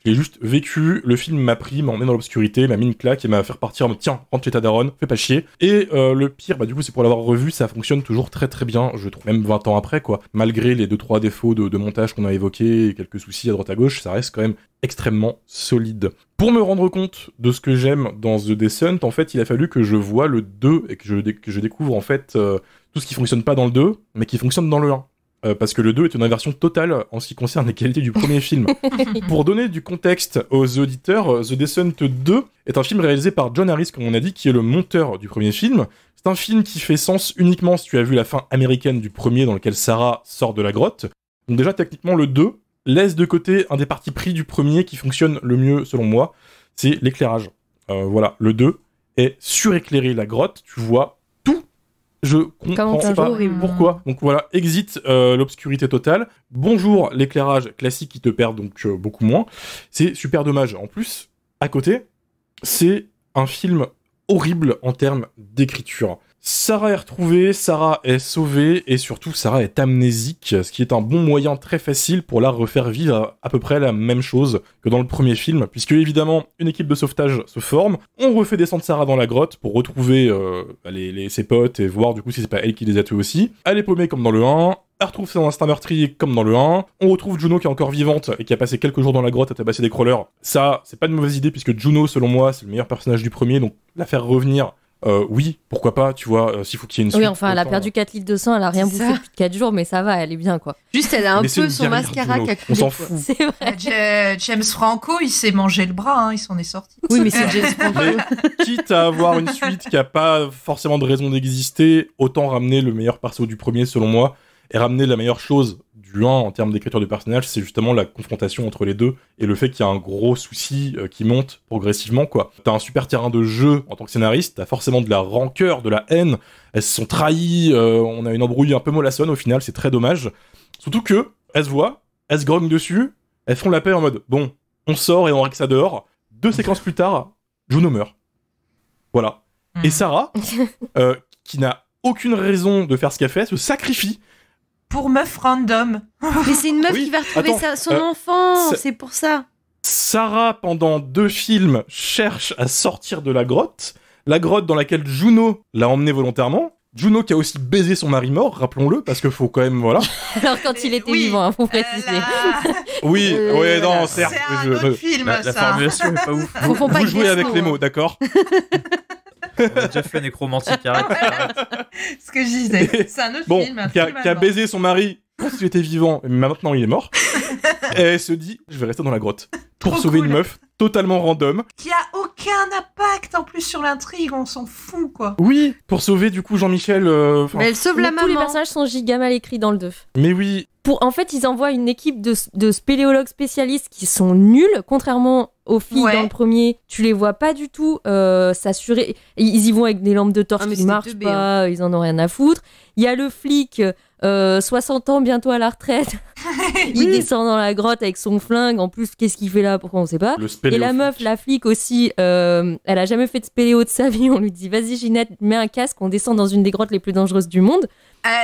Je l'ai juste vécu, le film m'a pris, m'a emmené dans l'obscurité, m'a mis une claque et m'a fait repartir en mode tiens, rentre chez ta daronne, fais pas chier. Et le pire, du coup, c'est pour l'avoir revu, ça fonctionne toujours très très bien, je trouve, même 20 ans après, quoi. Malgré les 2-3 défauts de montage qu'on a évoqués et quelques soucis à droite à gauche, ça reste quand même extrêmement solide. Pour me rendre compte de ce que j'aime dans The Descent, en fait, il a fallu que je voie le 2 et que je découvre en fait tout ce qui fonctionne pas dans le 2, mais qui fonctionne dans le 1. Parce que le 2 est une inversion totale en ce qui concerne les qualités du premier film. Pour donner du contexte aux auditeurs, The Descent 2 est un film réalisé par John Harris, comme on a dit, qui est le monteur du premier film. C'est un film qui fait sens uniquement si tu as vu la fin américaine du premier dans lequel Sarah sort de la grotte. Donc déjà, techniquement, le 2 laisse de côté un des partis pris du premier qui fonctionne le mieux, selon moi, c'est l'éclairage. Voilà, le 2 est suréclairé. La grotte, tu vois tout. Je comprends pas pourquoi. Donc voilà, exit l'obscurité totale. Bonjour l'éclairage classique qui te perd donc beaucoup moins. C'est super dommage. En plus, à côté, c'est un film horrible en termes d'écriture. Sarah est retrouvée, Sarah est sauvée, et surtout Sarah est amnésique, ce qui est un bon moyen très facile pour la refaire vivre à peu près la même chose que dans le premier film, puisque évidemment, une équipe de sauvetage se forme, on refait descendre Sarah dans la grotte pour retrouver ses potes et voir du coup si c'est pas elle qui les a tués aussi. Elle est paumée comme dans le 1, elle retrouve son instinct meurtrier comme dans le 1, on retrouve Juno qui est encore vivante et qui a passé quelques jours dans la grotte à tabasser des crawlers. Ça, c'est pas une mauvaise idée, puisque Juno, selon moi, c'est le meilleur personnage du premier, donc la faire revenir... oui, pourquoi pas, tu vois, s'il faut qu'il y ait une suite. Oui, enfin, elle a perdu 4 litres de sang, elle a rien C'est bouffé ça. depuis 4 jours, mais ça va, elle est bien, quoi. Juste, elle a un Mais c'est peu une son guerrière, mascara Juno. qui a On coulé. s'en quoi. fout. C'est vrai. James Franco, il s'est mangé le bras, il s'en est sorti. Oui, mais c'est James Franco. Mais quitte à avoir une suite qui a pas forcément de raison d'exister, autant ramener le meilleur perso du premier, selon moi, et ramener la meilleure chose du 1 en termes d'écriture de personnage, c'est justement la confrontation entre les deux et le fait qu'il y a un gros souci qui monte progressivement, quoi. T'as un super terrain de jeu en tant que scénariste, t'as forcément de la rancœur, de la haine, elles se sont trahies, on a une embrouille un peu mollassonne au final, c'est très dommage. Surtout que, elles se voient, elles se grognent dessus, elles font la paix en mode, bon, on sort et on règle ça dehors. 2 séquences plus tard, Juno meurt. Voilà. Et Sarah, qui n'a aucune raison de faire ce qu'elle fait, se sacrifie. Pour meuf random. Mais c'est une meuf Oui, qui va retrouver attends, son enfant, c'est- c'est pour ça. Sarah, pendant 2 films, cherche à sortir de la grotte dans laquelle Juno l'a emmenée volontairement. Juno qui a aussi baisé son mari mort, rappelons-le, parce qu'il faut quand même, voilà. Alors, quand il était Oui, vivant, faut préciser. Oui, ouais, non, certes. C'est un je- autre film, La ça. formulation est pas ouf. Confond pas Vous jouez avec Gaston, les hein. mots, d'accord? On a déjà fait nécromantique, arrête. Ce que je disais. C'est un autre Bon, film. un qui a film allemand. baisé son mari quand il était vivant, mais maintenant il est mort. Et elle se dit, je vais rester dans la grotte. Pour Trop sauver cool. une meuf totalement random. Qui a aucun impact en plus sur l'intrigue, on s'en fout, quoi. Oui, pour sauver du coup Jean-Michel. enfin, Mais elle sauve Mais la tous les maman. personnages sont giga mal écrits dans le 2. mais oui, En fait, ils envoient une équipe de spéléologues spécialistes qui sont nuls, contrairement aux filles Ouais. dans le premier. Tu les vois pas du tout s'assurer. Ils y vont avec des lampes de torche Ah, mais qui c'était marchent teubé, pas, ils en ont rien à foutre. Il y a le flic, 60 ans, bientôt à la retraite. Il descend dans la grotte avec son flingue. En plus, qu'est-ce qu'il fait là? Pourquoi on sait pas? le Et spéléo. la meuf, la flic aussi, elle a jamais fait de spéléo de sa vie. On lui dit, vas-y Ginette, mets un casque, on descend dans une des grottes les plus dangereuses du monde.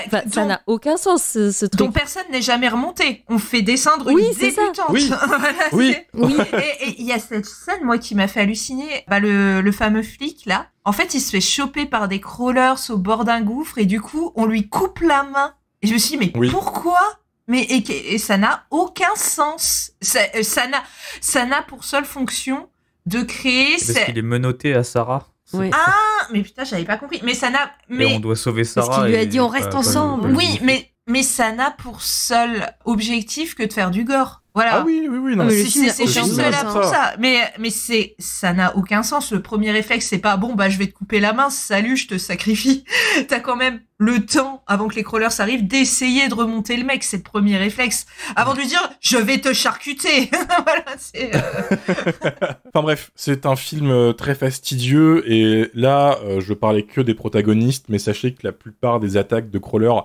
Enfin, ça dont- n'a aucun sens, ce truc. dont personne n'est jamais remonté. On fait descendre Oui, une c'est ça. débutante. Oui. Voilà, Oui. c'est- Oui. Et il y a cette scène, moi, qui m'a fait halluciner. Le fameux flic, là, en fait, il se fait choper par des crawlers au bord d'un gouffre et du coup, on lui coupe la main. Et je me suis dit, mais Oui. pourquoi? Et ça n'a aucun sens. Ça n'a pour seule fonction de créer... Parce qu'il est menotté à Sarah. Oui. Ah, mais putain, j'avais pas compris. Mais ça n'a... Et Mais... on doit sauver Parce Sarah. qu'il lui a et dit, on pas- reste pas le- ensemble. pas le Oui, bouffer. mais ça n'a pour seul objectif que de faire du gore. Voilà. Ah oui, non. Ah, mais le C'est film n'a c'est aucun juste sens. là pour ça. Mais ça n'a aucun sens. Le premier réflexe, c'est pas bon, je vais te couper la main, salut, je te sacrifie. T'as quand même le temps, avant que les crawlers arrivent, d'essayer de remonter le mec. C'est le premier réflexe. Avant de lui dire, je vais te charcuter. Voilà, c'est... Enfin bref, c'est un film très fastidieux et là, je parlais que des protagonistes, mais sachez que la plupart des attaques de crawlers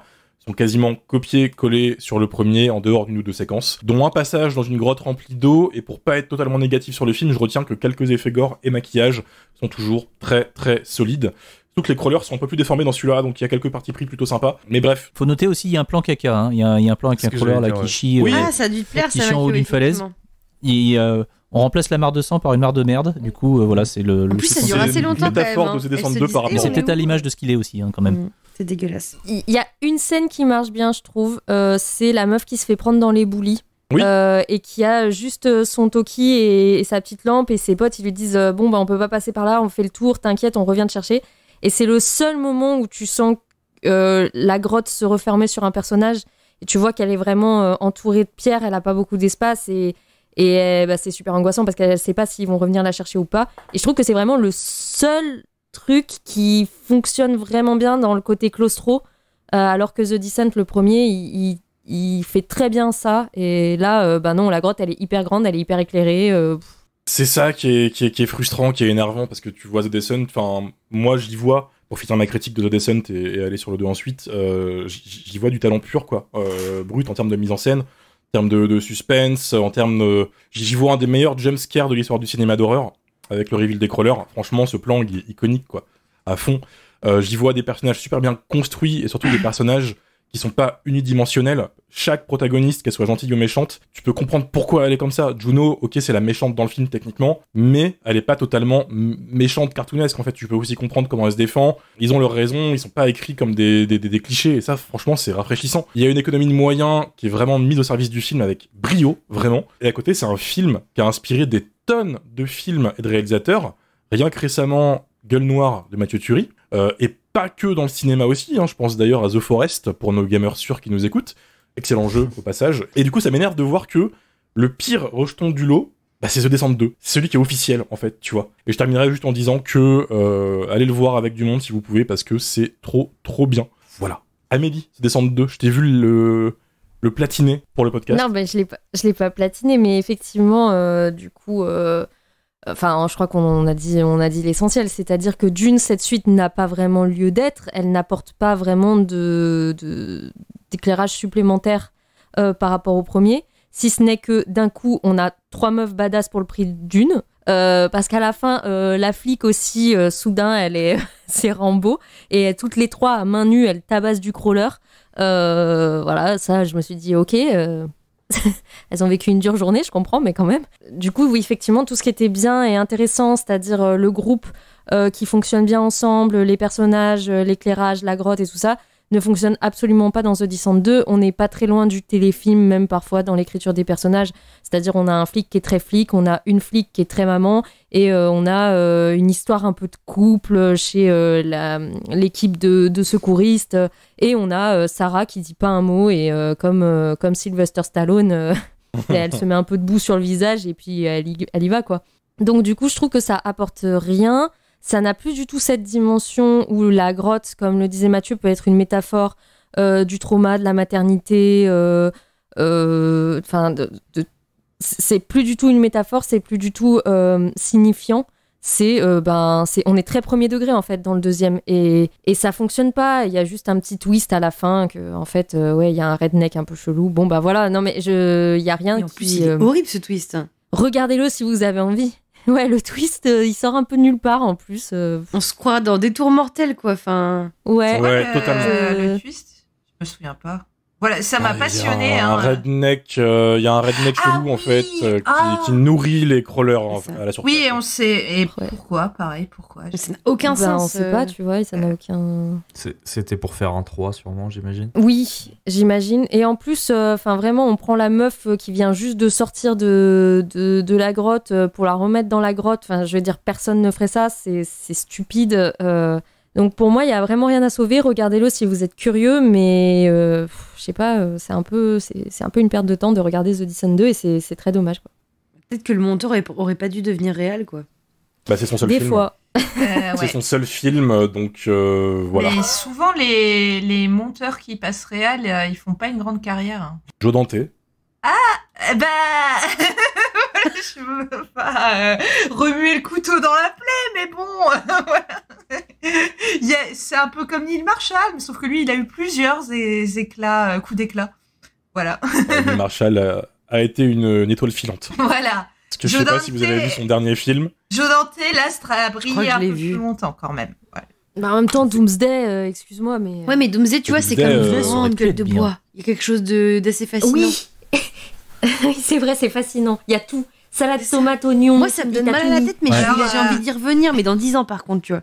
sont quasiment copiées-collées sur le premier en dehors d'une ou deux séquences, dont un passage dans une grotte remplie d'eau, et pour pas être totalement négatif sur le film, je retiens que quelques effets gore et maquillage sont toujours très très solides. Surtout que les crawlers sont un peu plus déformés dans celui-là, donc il y a quelques parties pris plutôt sympas, mais bref. Faut noter aussi, il y a un plan caca. Hein. Il y a un plan avec C'est un ce que crawler j'allais là dire, qui ouais. chie. Oui. Ah, ça a dû te plaire, Qui ça chie en haut Mathieu, d'une falaise. effectivement. On remplace la mare de sang par une mare de merde. Du coup, voilà, c'est le. En plus, ça dure c'est assez une longtemps quand même. métaphore hein. de The Descent Elle se 2 dit, par eh, rapport- C'est on peut-être est à où l'image de ce qu'il est aussi, hein, quand même. C'est dégueulasse. Il y a une scène qui marche bien, je trouve. C'est la meuf qui se fait prendre dans les boulis. Oui. Et qui a juste son toki et sa petite lampe, et ses potes ils lui disent bon bah on peut pas passer par là, on fait le tour, t'inquiète, on revient te chercher. Et c'est le seul moment où tu sens la grotte se refermer sur un personnage et tu vois qu'elle est vraiment entourée de pierres, elle a pas beaucoup d'espace et bah, c'est super angoissant parce qu'elle sait pas s'ils vont revenir la chercher ou pas. Et je trouve que c'est vraiment le seul truc qui fonctionne vraiment bien dans le côté claustro, alors que The Descent, le premier, il fait très bien ça. Et là, bah non, la grotte, elle est hyper grande, elle est hyper éclairée. C'est ça qui est frustrant, qui est énervant, parce que tu vois The Descent, enfin, moi j'y vois, pour finir ma critique de The Descent et aller sur le 2 ensuite, j'y vois du talent pur, quoi, brut en termes de mise en scène, en termes de suspense, en termes de... J'y vois un des meilleurs jumpscares de l'histoire du cinéma d'horreur, avec le reveal des crawlers. Franchement, ce plan, il est iconique, quoi, à fond. J'y vois des personnages super bien construits et surtout des personnages qui sont pas unidimensionnels. Chaque protagoniste, qu'elle soit gentille ou méchante, tu peux comprendre pourquoi elle est comme ça. Juno, ok, c'est la méchante dans le film techniquement, mais elle est pas totalement méchante cartoonesque. En fait, tu peux aussi comprendre comment elle se défend. Ils ont leurs raisons, ils sont pas écrits comme des clichés, et ça, franchement, c'est rafraîchissant. Il y a une économie de moyens qui est vraiment mise au service du film avec brio, vraiment. Et à côté, c'est un film qui a inspiré des tonnes de films et de réalisateurs. Rien que récemment, Gueule Noire de Mathieu Turi, et pas que dans le cinéma aussi, hein. Je pense d'ailleurs à The Forest, pour nos gamers sûrs qui nous écoutent. Excellent jeu, au passage. Et du coup, ça m'énerve de voir que le pire rejeton du lot, bah, c'est The Descent 2. C'est celui qui est officiel, en fait, tu vois. Et je terminerai juste en disant que allez le voir avec du monde si vous pouvez, parce que c'est trop, trop bien. Voilà. Amélie, The Descent 2, je t'ai vu le platiner pour le podcast. Non, je l'ai pas platiné, mais effectivement, du coup... Enfin, je crois qu'on a dit l'essentiel, c'est-à-dire que d'une, cette suite n'a pas vraiment lieu d'être, elle n'apporte pas vraiment d'éclairage supplémentaire par rapport au premier, si ce n'est que d'un coup, on a 3 meufs badass pour le prix d'une, parce qu'à la fin, la flic aussi, soudain, c'est Rambo, et toutes les 3 à main nue, elles tabassent du crawler. Voilà, ça, je me suis dit, ok... Elles ont vécu une dure journée, je comprends, mais quand même. Du coup, oui, effectivement, tout ce qui était bien et intéressant, c'est-à-dire le groupe qui fonctionne bien ensemble, les personnages, l'éclairage, la grotte et tout ça, ne fonctionne absolument pas dans The Descent 2. On n'est pas très loin du téléfilm, même parfois dans l'écriture des personnages. C'est-à-dire, on a un flic qui est très flic, on a une flic qui est très maman, et on a une histoire un peu de couple chez l'équipe de secouristes, et on a Sarah qui dit pas un mot, et comme Sylvester Stallone, elle se met un peu de boue sur le visage, et puis elle y va, quoi. Donc du coup, je trouve que ça apporte rien. Ça n'a plus du tout cette dimension où la grotte, comme le disait Mathieu, peut être une métaphore du trauma, de la maternité. C'est plus du tout une métaphore, c'est plus du tout signifiant. On est très premier degré en fait dans le deuxième, et ça fonctionne pas. Il y a juste un petit twist à la fin que en fait, il y a un redneck un peu chelou. Bon bah voilà, non mais il y a rien. Et en plus, il est horrible ce twist. Regardez-le si vous avez envie. Ouais, le twist, il sort un peu de nulle part en plus. On se croit dans des tours mortels, quoi. Enfin... Ouais, totalement. Le twist, je me souviens pas. Voilà, ça m'a passionné. Il y a un redneck chelou en fait qui nourrit les crawlers à la surface. Oui, et on sait. Et pourquoi, pareil, pourquoi ça n'a aucun sens. On sait pas, tu vois, et ça n'a aucun. C'était pour faire un 3 sûrement, j'imagine. Oui, j'imagine. Et en plus, vraiment, on prend la meuf qui vient juste de sortir de la grotte pour la remettre dans la grotte. Enfin, je veux dire, personne ne ferait ça. C'est stupide. Donc pour moi, il y a vraiment rien à sauver. Regardez-le si vous êtes curieux, mais je sais pas, c'est un peu une perte de temps de regarder The Descent 2, et c'est très dommage, quoi. Peut-être que le monteur aurait pas dû devenir réel, quoi. Bah, c'est son seul film. Des fois. C'est son seul film, donc voilà. Mais souvent, les monteurs qui passent réel, ils font pas une grande carrière. Hein. Joe Dante. Je veux pas remuer le couteau dans la plaie, mais bon, voilà. C'est un peu comme Neil Marshall, mais sauf que lui, il a eu plusieurs coups d'éclat. Voilà. Neil Marshall a été une étoile filante. Voilà. Parce que je sais pas si vous avez vu son dernier film. Joe Dante, l'astre a brillé un peu plus longtemps quand même. Ouais. Bah, en même temps, Doomsday, excuse-moi, mais... Ouais, mais Doomsday, tu vois, c'est comme une grande gueule de bois. Il y a quelque chose d'assez fascinant. Oui. C'est vrai, c'est fascinant. Il y a tout. Salade, tomate, oignon. Moi, ça me donne mal à la tête, mais j'ai envie d'y revenir, mais dans 10 ans, par contre, tu vois.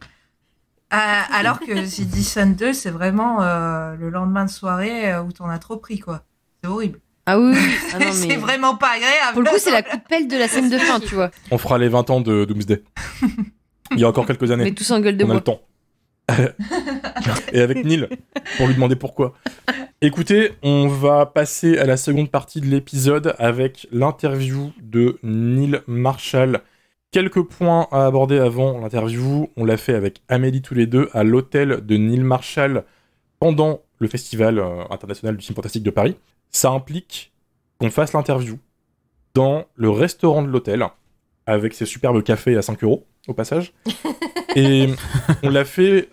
Alors que The Descent 2, c'est vraiment le lendemain de soirée où t'en as trop pris, quoi. C'est horrible. Ah oui. Ah non, mais... c'est vraiment pas agréable. Pour le coup, c'est la coup de pelle de la scène de fin, tu vois. On fera les 20 ans de Doomsday. Il y a encore quelques années. Mais tous en gueule de bois. On a le temps. Et avec Neil, pour lui demander pourquoi. Écoutez, on va passer à la seconde partie de l'épisode avec l'interview de Neil Marshall. Quelques points à aborder avant l'interview. On l'a fait avec Amélie tous les deux à l'hôtel de Neil Marshall pendant le Festival international du film fantastique de Paris. Ça implique qu'on fasse l'interview dans le restaurant de l'hôtel avec ses superbes cafés à 5 € au passage. Et on l'a fait...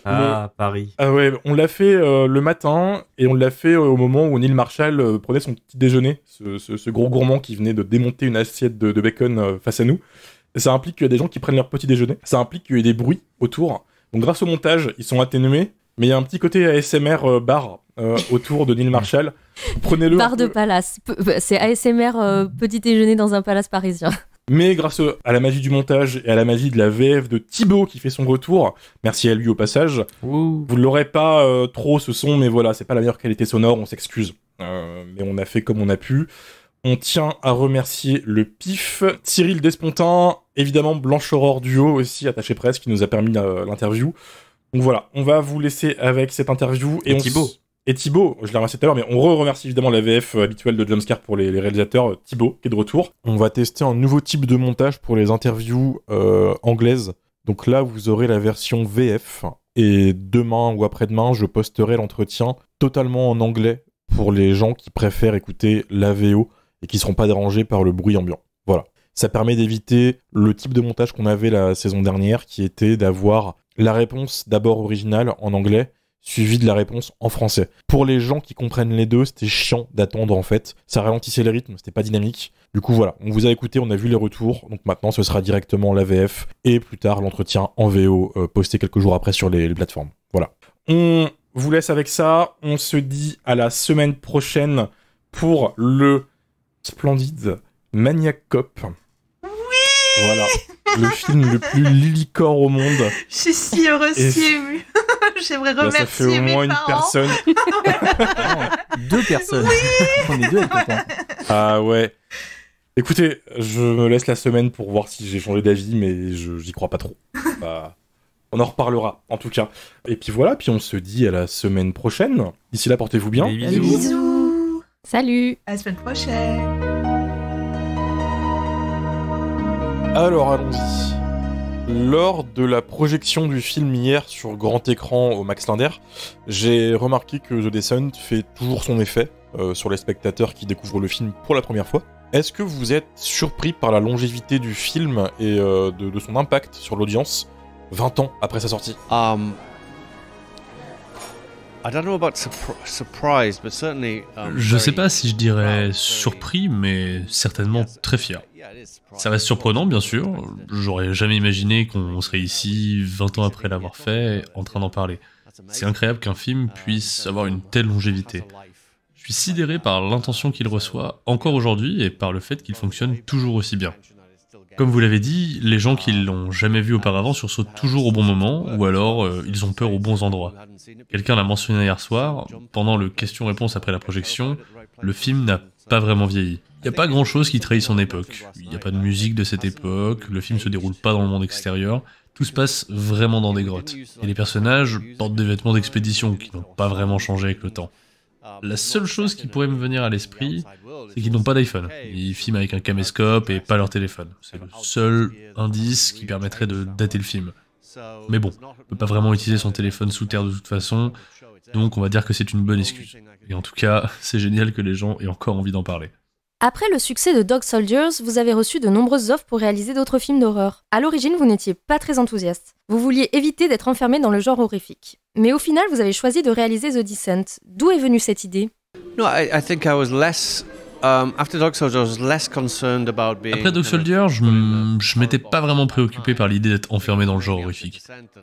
Paris. Ah ouais, on l'a fait le matin, et on l'a fait au moment où Neil Marshall prenait son petit déjeuner, ce gros gourmand qui venait de démonter une assiette de bacon face à nous. Et ça implique qu'il y a des gens qui prennent leur petit déjeuner, ça implique qu'il y ait des bruits autour, Donc grâce au montage, ils sont atténués, mais il y a un petit côté ASMR bar autour de Neil Marshall. Prenez-le. Bar de palace. C'est ASMR petit déjeuner dans un palace parisien. Mais grâce à la magie du montage et à la magie de la VF de Thibaut qui fait son retour, merci à lui au passage, vous ne l'aurez pas trop ce son, mais voilà, c'est pas la meilleure qualité sonore, on s'excuse. Mais on a fait comme on a pu. On tient à remercier le PIF, Cyril Despontin, évidemment Blanche Aurore Duo aussi, attaché presse, qui nous a permis l'interview. Donc voilà, on va vous laisser avec cette interview. Et Thibaut. Et Thibaut, je l'ai remercié tout à l'heure, mais on remercie évidemment la VF habituelle de Jumpscare pour les réalisateurs, Thibaut, qui est de retour. On va tester un nouveau type de montage pour les interviews anglaises. Donc là, vous aurez la version VF. Et demain ou après-demain, je posterai l'entretien totalement en anglais pour les gens qui préfèrent écouter la VO et qui ne seront pas dérangés par le bruit ambiant. Voilà. Ça permet d'éviter le type de montage qu'on avait la saison dernière, qui était d'avoir la réponse d'abord originale en anglais, suivie de la réponse en français. Pour les gens qui comprennent les deux, c'était chiant d'attendre en fait. Ça ralentissait le rythme, c'était pas dynamique. Du coup voilà, on vous a écouté, on a vu les retours, donc maintenant ce sera directement la VF et plus tard l'entretien en VO posté quelques jours après sur les plateformes. Voilà. On vous laisse avec ça, on se dit à la semaine prochaine pour le splendide Maniac Cop. Oui. Voilà, le film le plus lilicore au monde. Je suis si heureuse, si émue. J'aimerais remercier ça fait au moins mes une parents. personne. Non, 2 personnes. On est 2 à être contents. Ah ouais. Écoutez, je me laisse la semaine pour voir si j'ai changé d'avis, mais j'y crois pas trop. Bah, on en reparlera, en tout cas. Et puis voilà, puis on se dit à la semaine prochaine. D'ici là, portez-vous bien. Des Des bisous. bisous. Salut. À la semaine prochaine. Alors, allons-y. Lors de la projection du film hier sur grand écran au Max Linder, j'ai remarqué que The Descent fait toujours son effet sur les spectateurs qui découvrent le film pour la première fois. Est-ce que vous êtes surpris par la longévité du film et de son impact sur l'audience 20 ans après sa sortie? Je sais pas si je dirais surpris, mais certainement très fier. Ça reste surprenant, bien sûr. J'aurais jamais imaginé qu'on serait ici, 20 ans après l'avoir fait, en train d'en parler. C'est incroyable qu'un film puisse avoir une telle longévité. Je suis sidéré par l'intention qu'il reçoit encore aujourd'hui et par le fait qu'il fonctionne toujours aussi bien. Comme vous l'avez dit, les gens qui l'ont jamais vu auparavant sursautent toujours au bon moment, ou alors ils ont peur aux bons endroits. Quelqu'un l'a mentionné hier soir, pendant le question-réponse après la projection, le film n'a pas vraiment vieilli. Il n'y a pas grand-chose qui trahit son époque. Il n'y a pas de musique de cette époque, le film se déroule pas dans le monde extérieur, tout se passe vraiment dans des grottes. Et les personnages portent des vêtements d'expédition qui n'ont pas vraiment changé avec le temps. La seule chose qui pourrait me venir à l'esprit, c'est qu'ils n'ont pas d'iPhone. Ils filment avec un caméscope et pas leur téléphone. C'est le seul indice qui permettrait de dater le film. Mais bon, on peut pas vraiment utiliser son téléphone sous terre de toute façon, donc on va dire que c'est une bonne excuse. Et en tout cas, c'est génial que les gens aient encore envie d'en parler. Après le succès de Dog Soldiers, vous avez reçu de nombreuses offres pour réaliser d'autres films d'horreur. À l'origine, vous n'étiez pas très enthousiaste. Vous vouliez éviter d'être enfermé dans le genre horrifique. Mais au final, vous avez choisi de réaliser The Descent. D'où est venue cette idée ? Après Dog Soldier, je m'étais pas vraiment préoccupé par l'idée d'être enfermé dans le genre horrifique.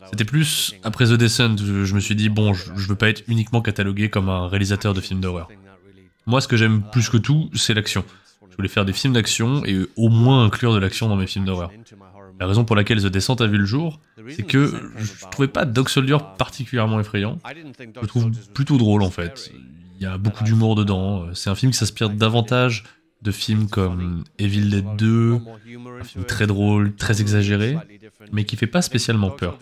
C'était plus, après The Descent, je me suis dit, bon, je veux pas être uniquement catalogué comme un réalisateur de films d'horreur. Moi, ce que j'aime plus que tout, c'est l'action. Je voulais faire des films d'action et au moins inclure de l'action dans mes films d'horreur. La raison pour laquelle The Descent a vu le jour, c'est que je trouvais pas Dog Soldier particulièrement effrayant. Je le trouve plutôt drôle en fait. Il y a beaucoup d'humour dedans. C'est un film qui s'inspire davantage de films comme Evil Dead 2, un film très drôle, très exagéré, mais qui fait pas spécialement peur.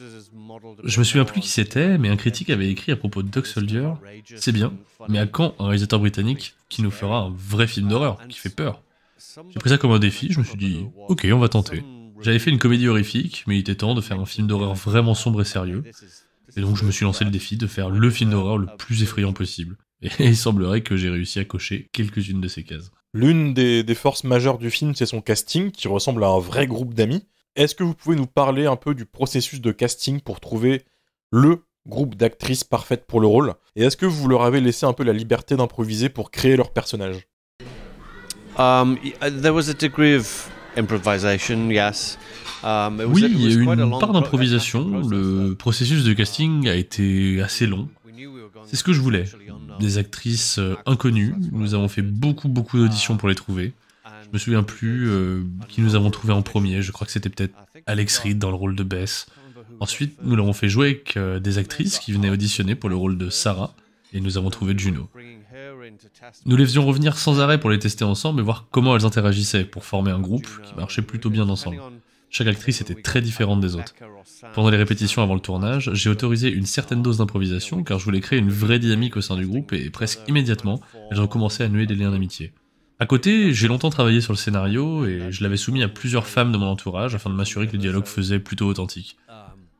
Je me souviens plus qui c'était, mais un critique avait écrit à propos de Dog Soldier, c'est bien, mais à quand un réalisateur britannique qui nous fera un vrai film d'horreur, qui fait peur? J'ai pris ça comme un défi, je me suis dit, ok, on va tenter. J'avais fait une comédie horrifique, mais il était temps de faire un film d'horreur vraiment sombre et sérieux, et donc je me suis lancé le défi de faire le film d'horreur le plus effrayant possible. Et il semblerait que j'ai réussi à cocher quelques-unes de ces cases. L'une des forces majeures du film, c'est son casting, qui ressemble à un vrai groupe d'amis. Est-ce que vous pouvez nous parler un peu du processus de casting pour trouver le groupe d'actrices parfaites pour le rôle? Et est-ce que vous leur avez laissé un peu la liberté d'improviser pour créer leur personnage? Oui, il y a eu une part d'improvisation. Le processus de casting a été assez long. C'est ce que je voulais. Des actrices inconnues. Nous avons fait beaucoup d'auditions pour les trouver. Je me souviens plus qui nous avons trouvé en premier. Je crois que c'était peut-être Alex Reed dans le rôle de Bess. Ensuite, nous l'avons fait jouer avec des actrices qui venaient auditionner pour le rôle de Sarah. Et nous avons trouvé Juno. Nous les faisions revenir sans arrêt pour les tester ensemble et voir comment elles interagissaient pour former un groupe qui marchait plutôt bien ensemble. Chaque actrice était très différente des autres. Pendant les répétitions avant le tournage, j'ai autorisé une certaine dose d'improvisation car je voulais créer une vraie dynamique au sein du groupe et presque immédiatement, elles ont commencé à nouer des liens d'amitié. À côté, j'ai longtemps travaillé sur le scénario et je l'avais soumis à plusieurs femmes de mon entourage afin de m'assurer que les dialogues faisaient plutôt authentique.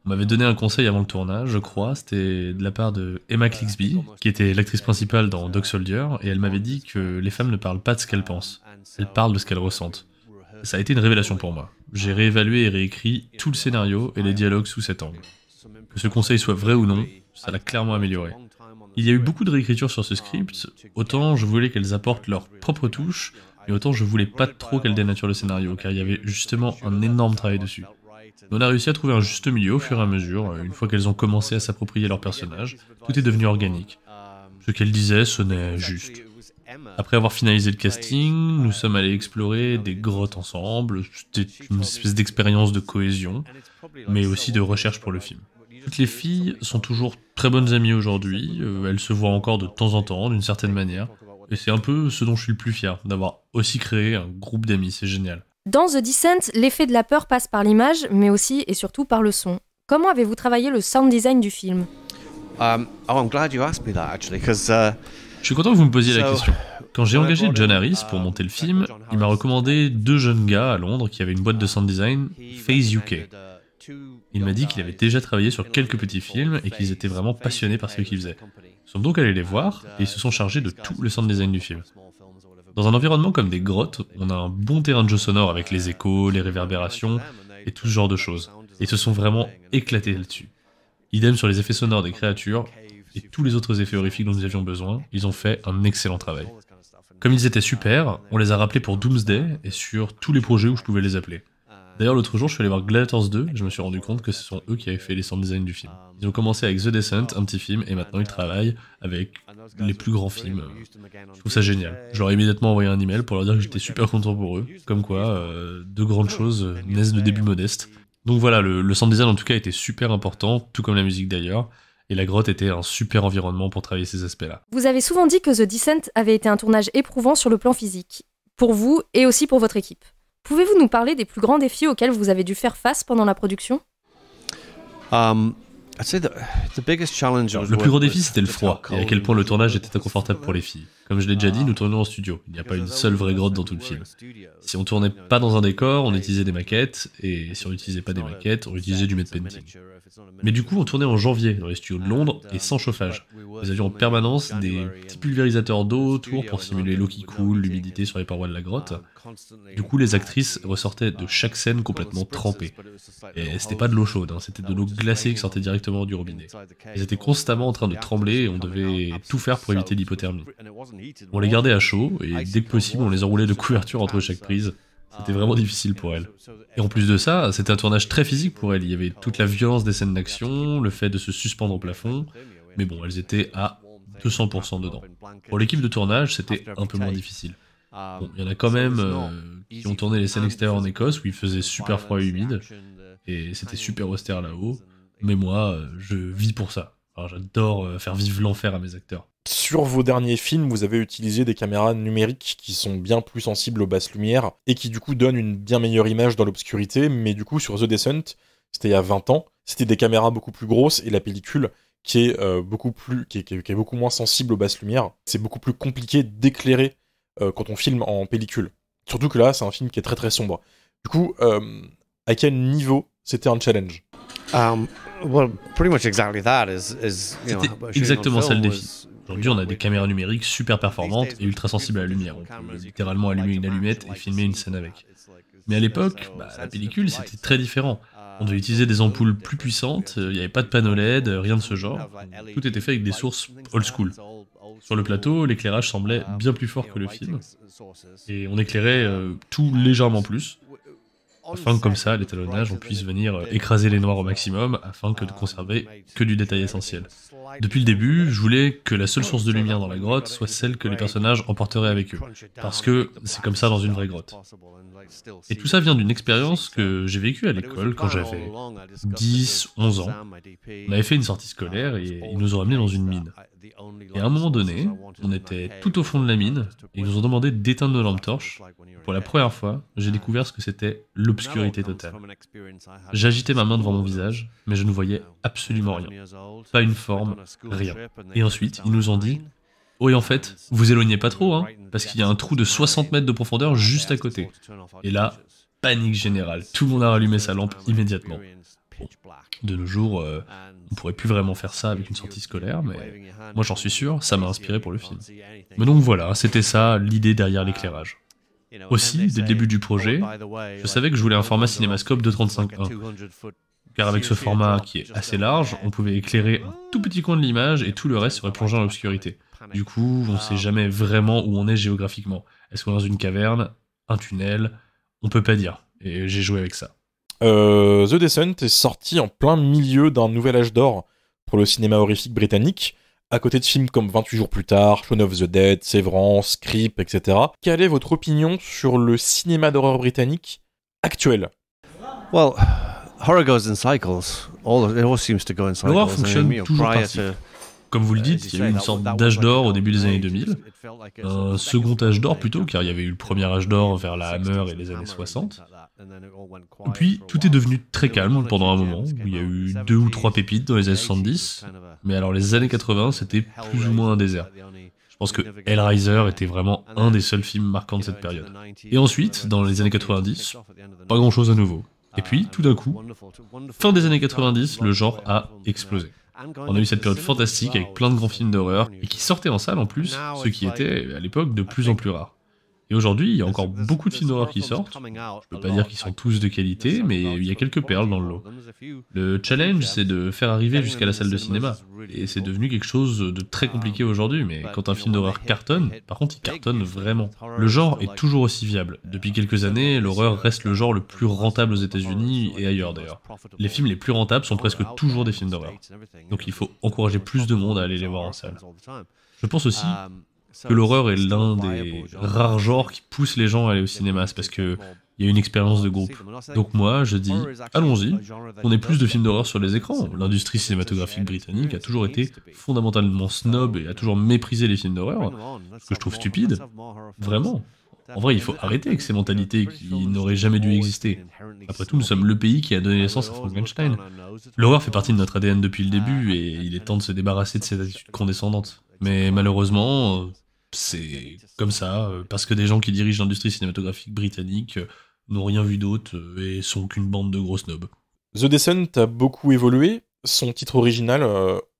On m'avait donné un conseil avant le tournage, je crois, c'était de la part de Emma Clixby, qui était l'actrice principale dans Dog Soldier, et elle m'avait dit que les femmes ne parlent pas de ce qu'elles pensent, elles parlent de ce qu'elles ressentent. Ça a été une révélation pour moi. J'ai réévalué et réécrit tout le scénario et les dialogues sous cet angle. Que ce conseil soit vrai ou non, ça l'a clairement amélioré. Il y a eu beaucoup de réécriture sur ce script, autant je voulais qu'elles apportent leur propre touche, mais autant je voulais pas trop qu'elles dénaturent le scénario, car il y avait justement un énorme travail dessus. On a réussi à trouver un juste milieu au fur et à mesure, une fois qu'elles ont commencé à s'approprier leur personnage, tout est devenu organique. Ce qu'elles disaient sonnait juste. Après avoir finalisé le casting, nous sommes allés explorer des grottes ensemble, c'était une espèce d'expérience de cohésion, mais aussi de recherche pour le film. Toutes les filles sont toujours très bonnes amies aujourd'hui, elles se voient encore de temps en temps, d'une certaine manière, et c'est un peu ce dont je suis le plus fier, d'avoir aussi créé un groupe d'amis, c'est génial. Dans The Descent, l'effet de la peur passe par l'image, mais aussi et surtout par le son. Comment avez-vous travaillé le sound design du film ? Je suis content que vous me posiez la question. Quand j'ai engagé John Harris pour monter le film, il m'a recommandé 2 jeunes gars à Londres qui avaient une boîte de sound design, Phase UK. Il m'a dit qu'il avait déjà travaillé sur quelques petits films et qu'ils étaient vraiment passionnés par ce qu'ils faisaient. Nous sommes donc allés les voir et ils se sont chargés de tout le sound design du film. Dans un environnement comme des grottes, on a un bon terrain de jeu sonore avec les échos, les réverbérations et tout ce genre de choses. Et ils se sont vraiment éclatés là-dessus. Idem sur les effets sonores des créatures et tous les autres effets horrifiques dont nous avions besoin, ils ont fait un excellent travail. Comme ils étaient super, on les a rappelés pour Doomsday et sur tous les projets où je pouvais les appeler. D'ailleurs, l'autre jour, je suis allé voir Gladiators 2 et je me suis rendu compte que ce sont eux qui avaient fait les sound design du film. Ils ont commencé avec The Descent, un petit film, et maintenant ils travaillent avec les plus grands films. Je trouve ça génial. Je leur ai immédiatement envoyé un email pour leur dire que j'étais super content pour eux. Comme quoi, de grandes choses naissent de débuts modestes. Donc voilà, le sound design en tout cas était super important, tout comme la musique d'ailleurs. Et la grotte était un super environnement pour travailler ces aspects-là. Vous avez souvent dit que The Descent avait été un tournage éprouvant sur le plan physique. Pour vous et aussi pour votre équipe. Pouvez-vous nous parler des plus grands défis auxquels vous avez dû faire face pendant la production ? Le plus gros défi, c'était le froid, et à quel point le tournage était inconfortable pour les filles. Comme je l'ai déjà dit, nous tournions en studio. Il n'y a pas une seule vraie grotte dans tout le film. Si on tournait pas dans un décor, on utilisait des maquettes, et si on n'utilisait pas des maquettes, on utilisait du matte painting. Mais du coup, on tournait en janvier, dans les studios de Londres, et sans chauffage. Nous avions en permanence des petits pulvérisateurs d'eau autour pour simuler l'eau qui coule, l'humidité sur les parois de la grotte. Du coup, les actrices ressortaient de chaque scène complètement trempées. Et c'était pas de l'eau chaude, c'était de l'eau glacée qui sortait directement du robinet. Ils étaient constamment en train de trembler et on devait tout faire pour éviter l'hypothermie. On les gardait à chaud et dès que possible, on les enroulait de couverture entre chaque prise. C'était vraiment difficile pour elles. Et en plus de ça, c'était un tournage très physique pour elles. Il y avait toute la violence des scènes d'action, le fait de se suspendre au plafond, mais bon, elles étaient à 200% dedans. Pour l'équipe de tournage, c'était un peu moins difficile. Bon, il y en a quand même qui ont tourné les scènes extérieures en Écosse où il faisait super froid et humide, et c'était super austère là-haut, mais moi, je vis pour ça. Alors, j'adore faire vivre l'enfer à mes acteurs. Sur vos derniers films, vous avez utilisé des caméras numériques qui sont bien plus sensibles aux basses lumières et qui du coup donnent une bien meilleure image dans l'obscurité, mais du coup sur The Descent, c'était il y a 20 ans, c'était des caméras beaucoup plus grosses et la pellicule qui est, qui est beaucoup moins sensible aux basses lumières. C'est beaucoup plus compliqué d'éclairer quand on filme en pellicule. Surtout que là, c'est un film qui est très très sombre. Du coup, à quel niveau c'était un challenge ? C'était exactement ça le défi. Aujourd'hui, on a des caméras numériques super performantes et ultra sensibles à la lumière. On peut littéralement allumer une allumette et filmer une scène avec. Mais à l'époque, la pellicule, c'était très différent. On devait utiliser des ampoules plus puissantes, il n'y avait pas de panneau LED, rien de ce genre. Tout était fait avec des sources old school. Sur le plateau, l'éclairage semblait bien plus fort que le film. Et on éclairait tout légèrement plus. afin que comme ça, à l'étalonnage, on puisse venir écraser les noirs au maximum, afin que de conserver que du détail essentiel. Depuis le début, je voulais que la seule source de lumière dans la grotte soit celle que les personnages emporteraient avec eux, parce que c'est comme ça dans une vraie grotte. Et tout ça vient d'une expérience que j'ai vécue à l'école quand j'avais 10, 11 ans. On avait fait une sortie scolaire et ils nous ont ramenés dans une mine. Et à un moment donné, on était tout au fond de la mine et ils nous ont demandé d'éteindre nos lampes torches. Pour la première fois, j'ai découvert ce que c'était l'obscurité totale. J'agitais ma main devant mon visage, mais je ne voyais absolument rien. Pas une forme, rien. Et ensuite, ils nous ont dit « Oui, en fait, vous éloignez pas trop, hein, parce qu'il y a un trou de 60 mètres de profondeur juste à côté. » Et là, panique générale. Tout le monde a rallumé sa lampe immédiatement. Bon, de nos jours, on pourrait plus vraiment faire ça avec une sortie scolaire, mais moi j'en suis sûr, ça m'a inspiré pour le film. Mais donc voilà, c'était ça l'idée derrière l'éclairage. Aussi, dès le début du projet, je savais que je voulais un format cinémascope de 35:1. Car avec ce format qui est assez large, on pouvait éclairer un tout petit coin de l'image et tout le reste serait plongé dans l'obscurité. Du coup, on sait jamais vraiment où on est géographiquement. Est-ce qu'on est dans une caverne, un tunnel? On peut pas dire. Et j'ai joué avec ça. The Descent est sorti en plein milieu d'un nouvel âge d'or pour le cinéma horrifique britannique, à côté de films comme 28 jours plus tard, Shaun of the Dead, Sévrance, Creep, etc. Quelle est votre opinion sur le cinéma d'horreur britannique actuel? Well, horror goes in cycles. It all seems to go in cycles. L'horreur fonctionne toujours par cycle. Comme vous le dites, il y a eu une sorte d'âge d'or au début des années 2000, un second âge d'or plutôt, car il y avait eu le premier âge d'or vers la Hammer et les années 60. Et puis, tout est devenu très calme pendant un moment, où il y a eu 2 ou 3 pépites dans les années 70, mais alors les années 80, c'était plus ou moins un désert. Je pense que Hellraiser était vraiment un des seuls films marquants de cette période. Et ensuite, dans les années 90, pas grand chose à nouveau. Et puis, tout d'un coup, fin des années 90, le genre a explosé. On a eu cette période fantastique avec plein de grands films d'horreur, et qui sortaient en salle en plus, ce qui était à l'époque de plus en plus rare. Et aujourd'hui, il y a encore beaucoup de films d'horreur qui sortent. Je peux pas dire qu'ils sont tous de qualité, mais il y a quelques perles dans le lot. Le challenge, c'est de faire arriver jusqu'à la salle de cinéma. Et c'est devenu quelque chose de très compliqué aujourd'hui, mais quand un film d'horreur cartonne, par contre, il cartonne vraiment. Le genre est toujours aussi viable. Depuis quelques années, l'horreur reste le genre le plus rentable aux États-Unis et ailleurs d'ailleurs. Les films les plus rentables sont presque toujours des films d'horreur. Donc il faut encourager plus de monde à aller les voir en salle. Je pense aussi que l'horreur est l'un des rares genres qui pousse les gens à aller au cinéma, c'est parce que il y a une expérience de groupe. Donc moi, je dis, allons-y, on ait plus de films d'horreur sur les écrans. L'industrie cinématographique britannique a toujours été fondamentalement snob et a toujours méprisé les films d'horreur, ce que je trouve stupide. Vraiment. En vrai, il faut arrêter avec ces mentalités qui n'auraient jamais dû exister. Après tout, nous sommes le pays qui a donné naissance à Frankenstein. L'horreur fait partie de notre ADN depuis le début, et il est temps de se débarrasser de cette attitude condescendante. Mais malheureusement, c'est comme ça, parce que des gens qui dirigent l'industrie cinématographique britannique n'ont rien vu d'autre et sont qu'une bande de gros snobs. The Descent a beaucoup évolué, son titre original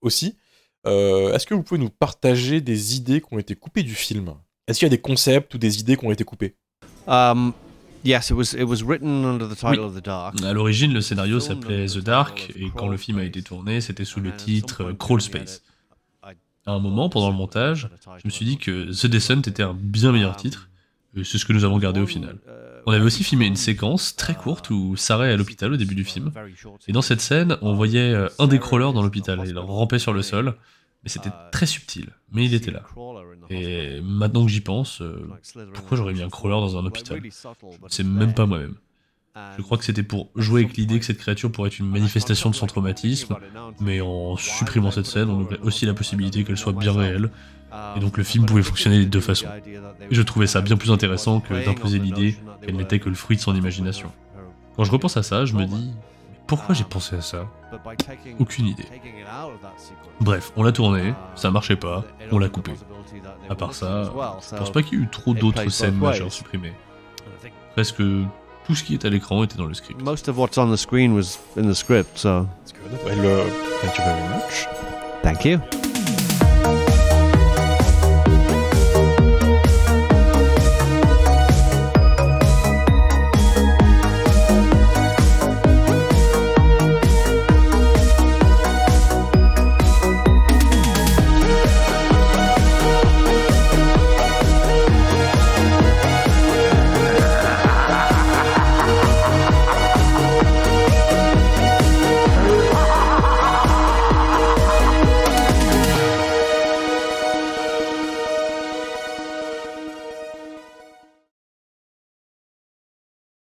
aussi. Est-ce que vous pouvez nous partager des idées qui ont été coupées du film? Est-ce qu'il y a des concepts ou des idées qui ont été coupées? Yes, it was written under the title of The Dark. À l'origine, le scénario s'appelait The Dark, et quand le film a été tourné, c'était sous le titre Crawl Space. À un moment, pendant le montage, je me suis dit que The Descent était un bien meilleur titre, et c'est ce que nous avons gardé au final. On avait aussi filmé une séquence très courte où Sarah est à l'hôpital au début du film, et dans cette scène, on voyait un des crawlers dans l'hôpital, il rampait sur le sol, mais c'était très subtil, mais il était là. Et maintenant que j'y pense, pourquoi j'aurais mis un crawler dans un hôpital? Je ne sais même pas moi-même. Je crois que c'était pour jouer avec l'idée que cette créature pourrait être une manifestation de son traumatisme, mais en supprimant cette scène, on ouvrait aussi la possibilité qu'elle soit bien réelle, et donc le film pouvait fonctionner des deux façons. Et je trouvais ça bien plus intéressant que d'imposer l'idée qu'elle n'était que le fruit de son imagination. Quand je repense à ça, je me dis, pourquoi j'ai pensé à ça? Aucune idée. Bref, on l'a tourné, ça marchait pas, on l'a coupé. À part ça, je pense pas qu'il y ait eu trop d'autres scènes majeures supprimées. Presque tout ce qui est à l'écran était dans le script. Most of what's on the screen was in the script, so. Well, thank you very much. Thank you.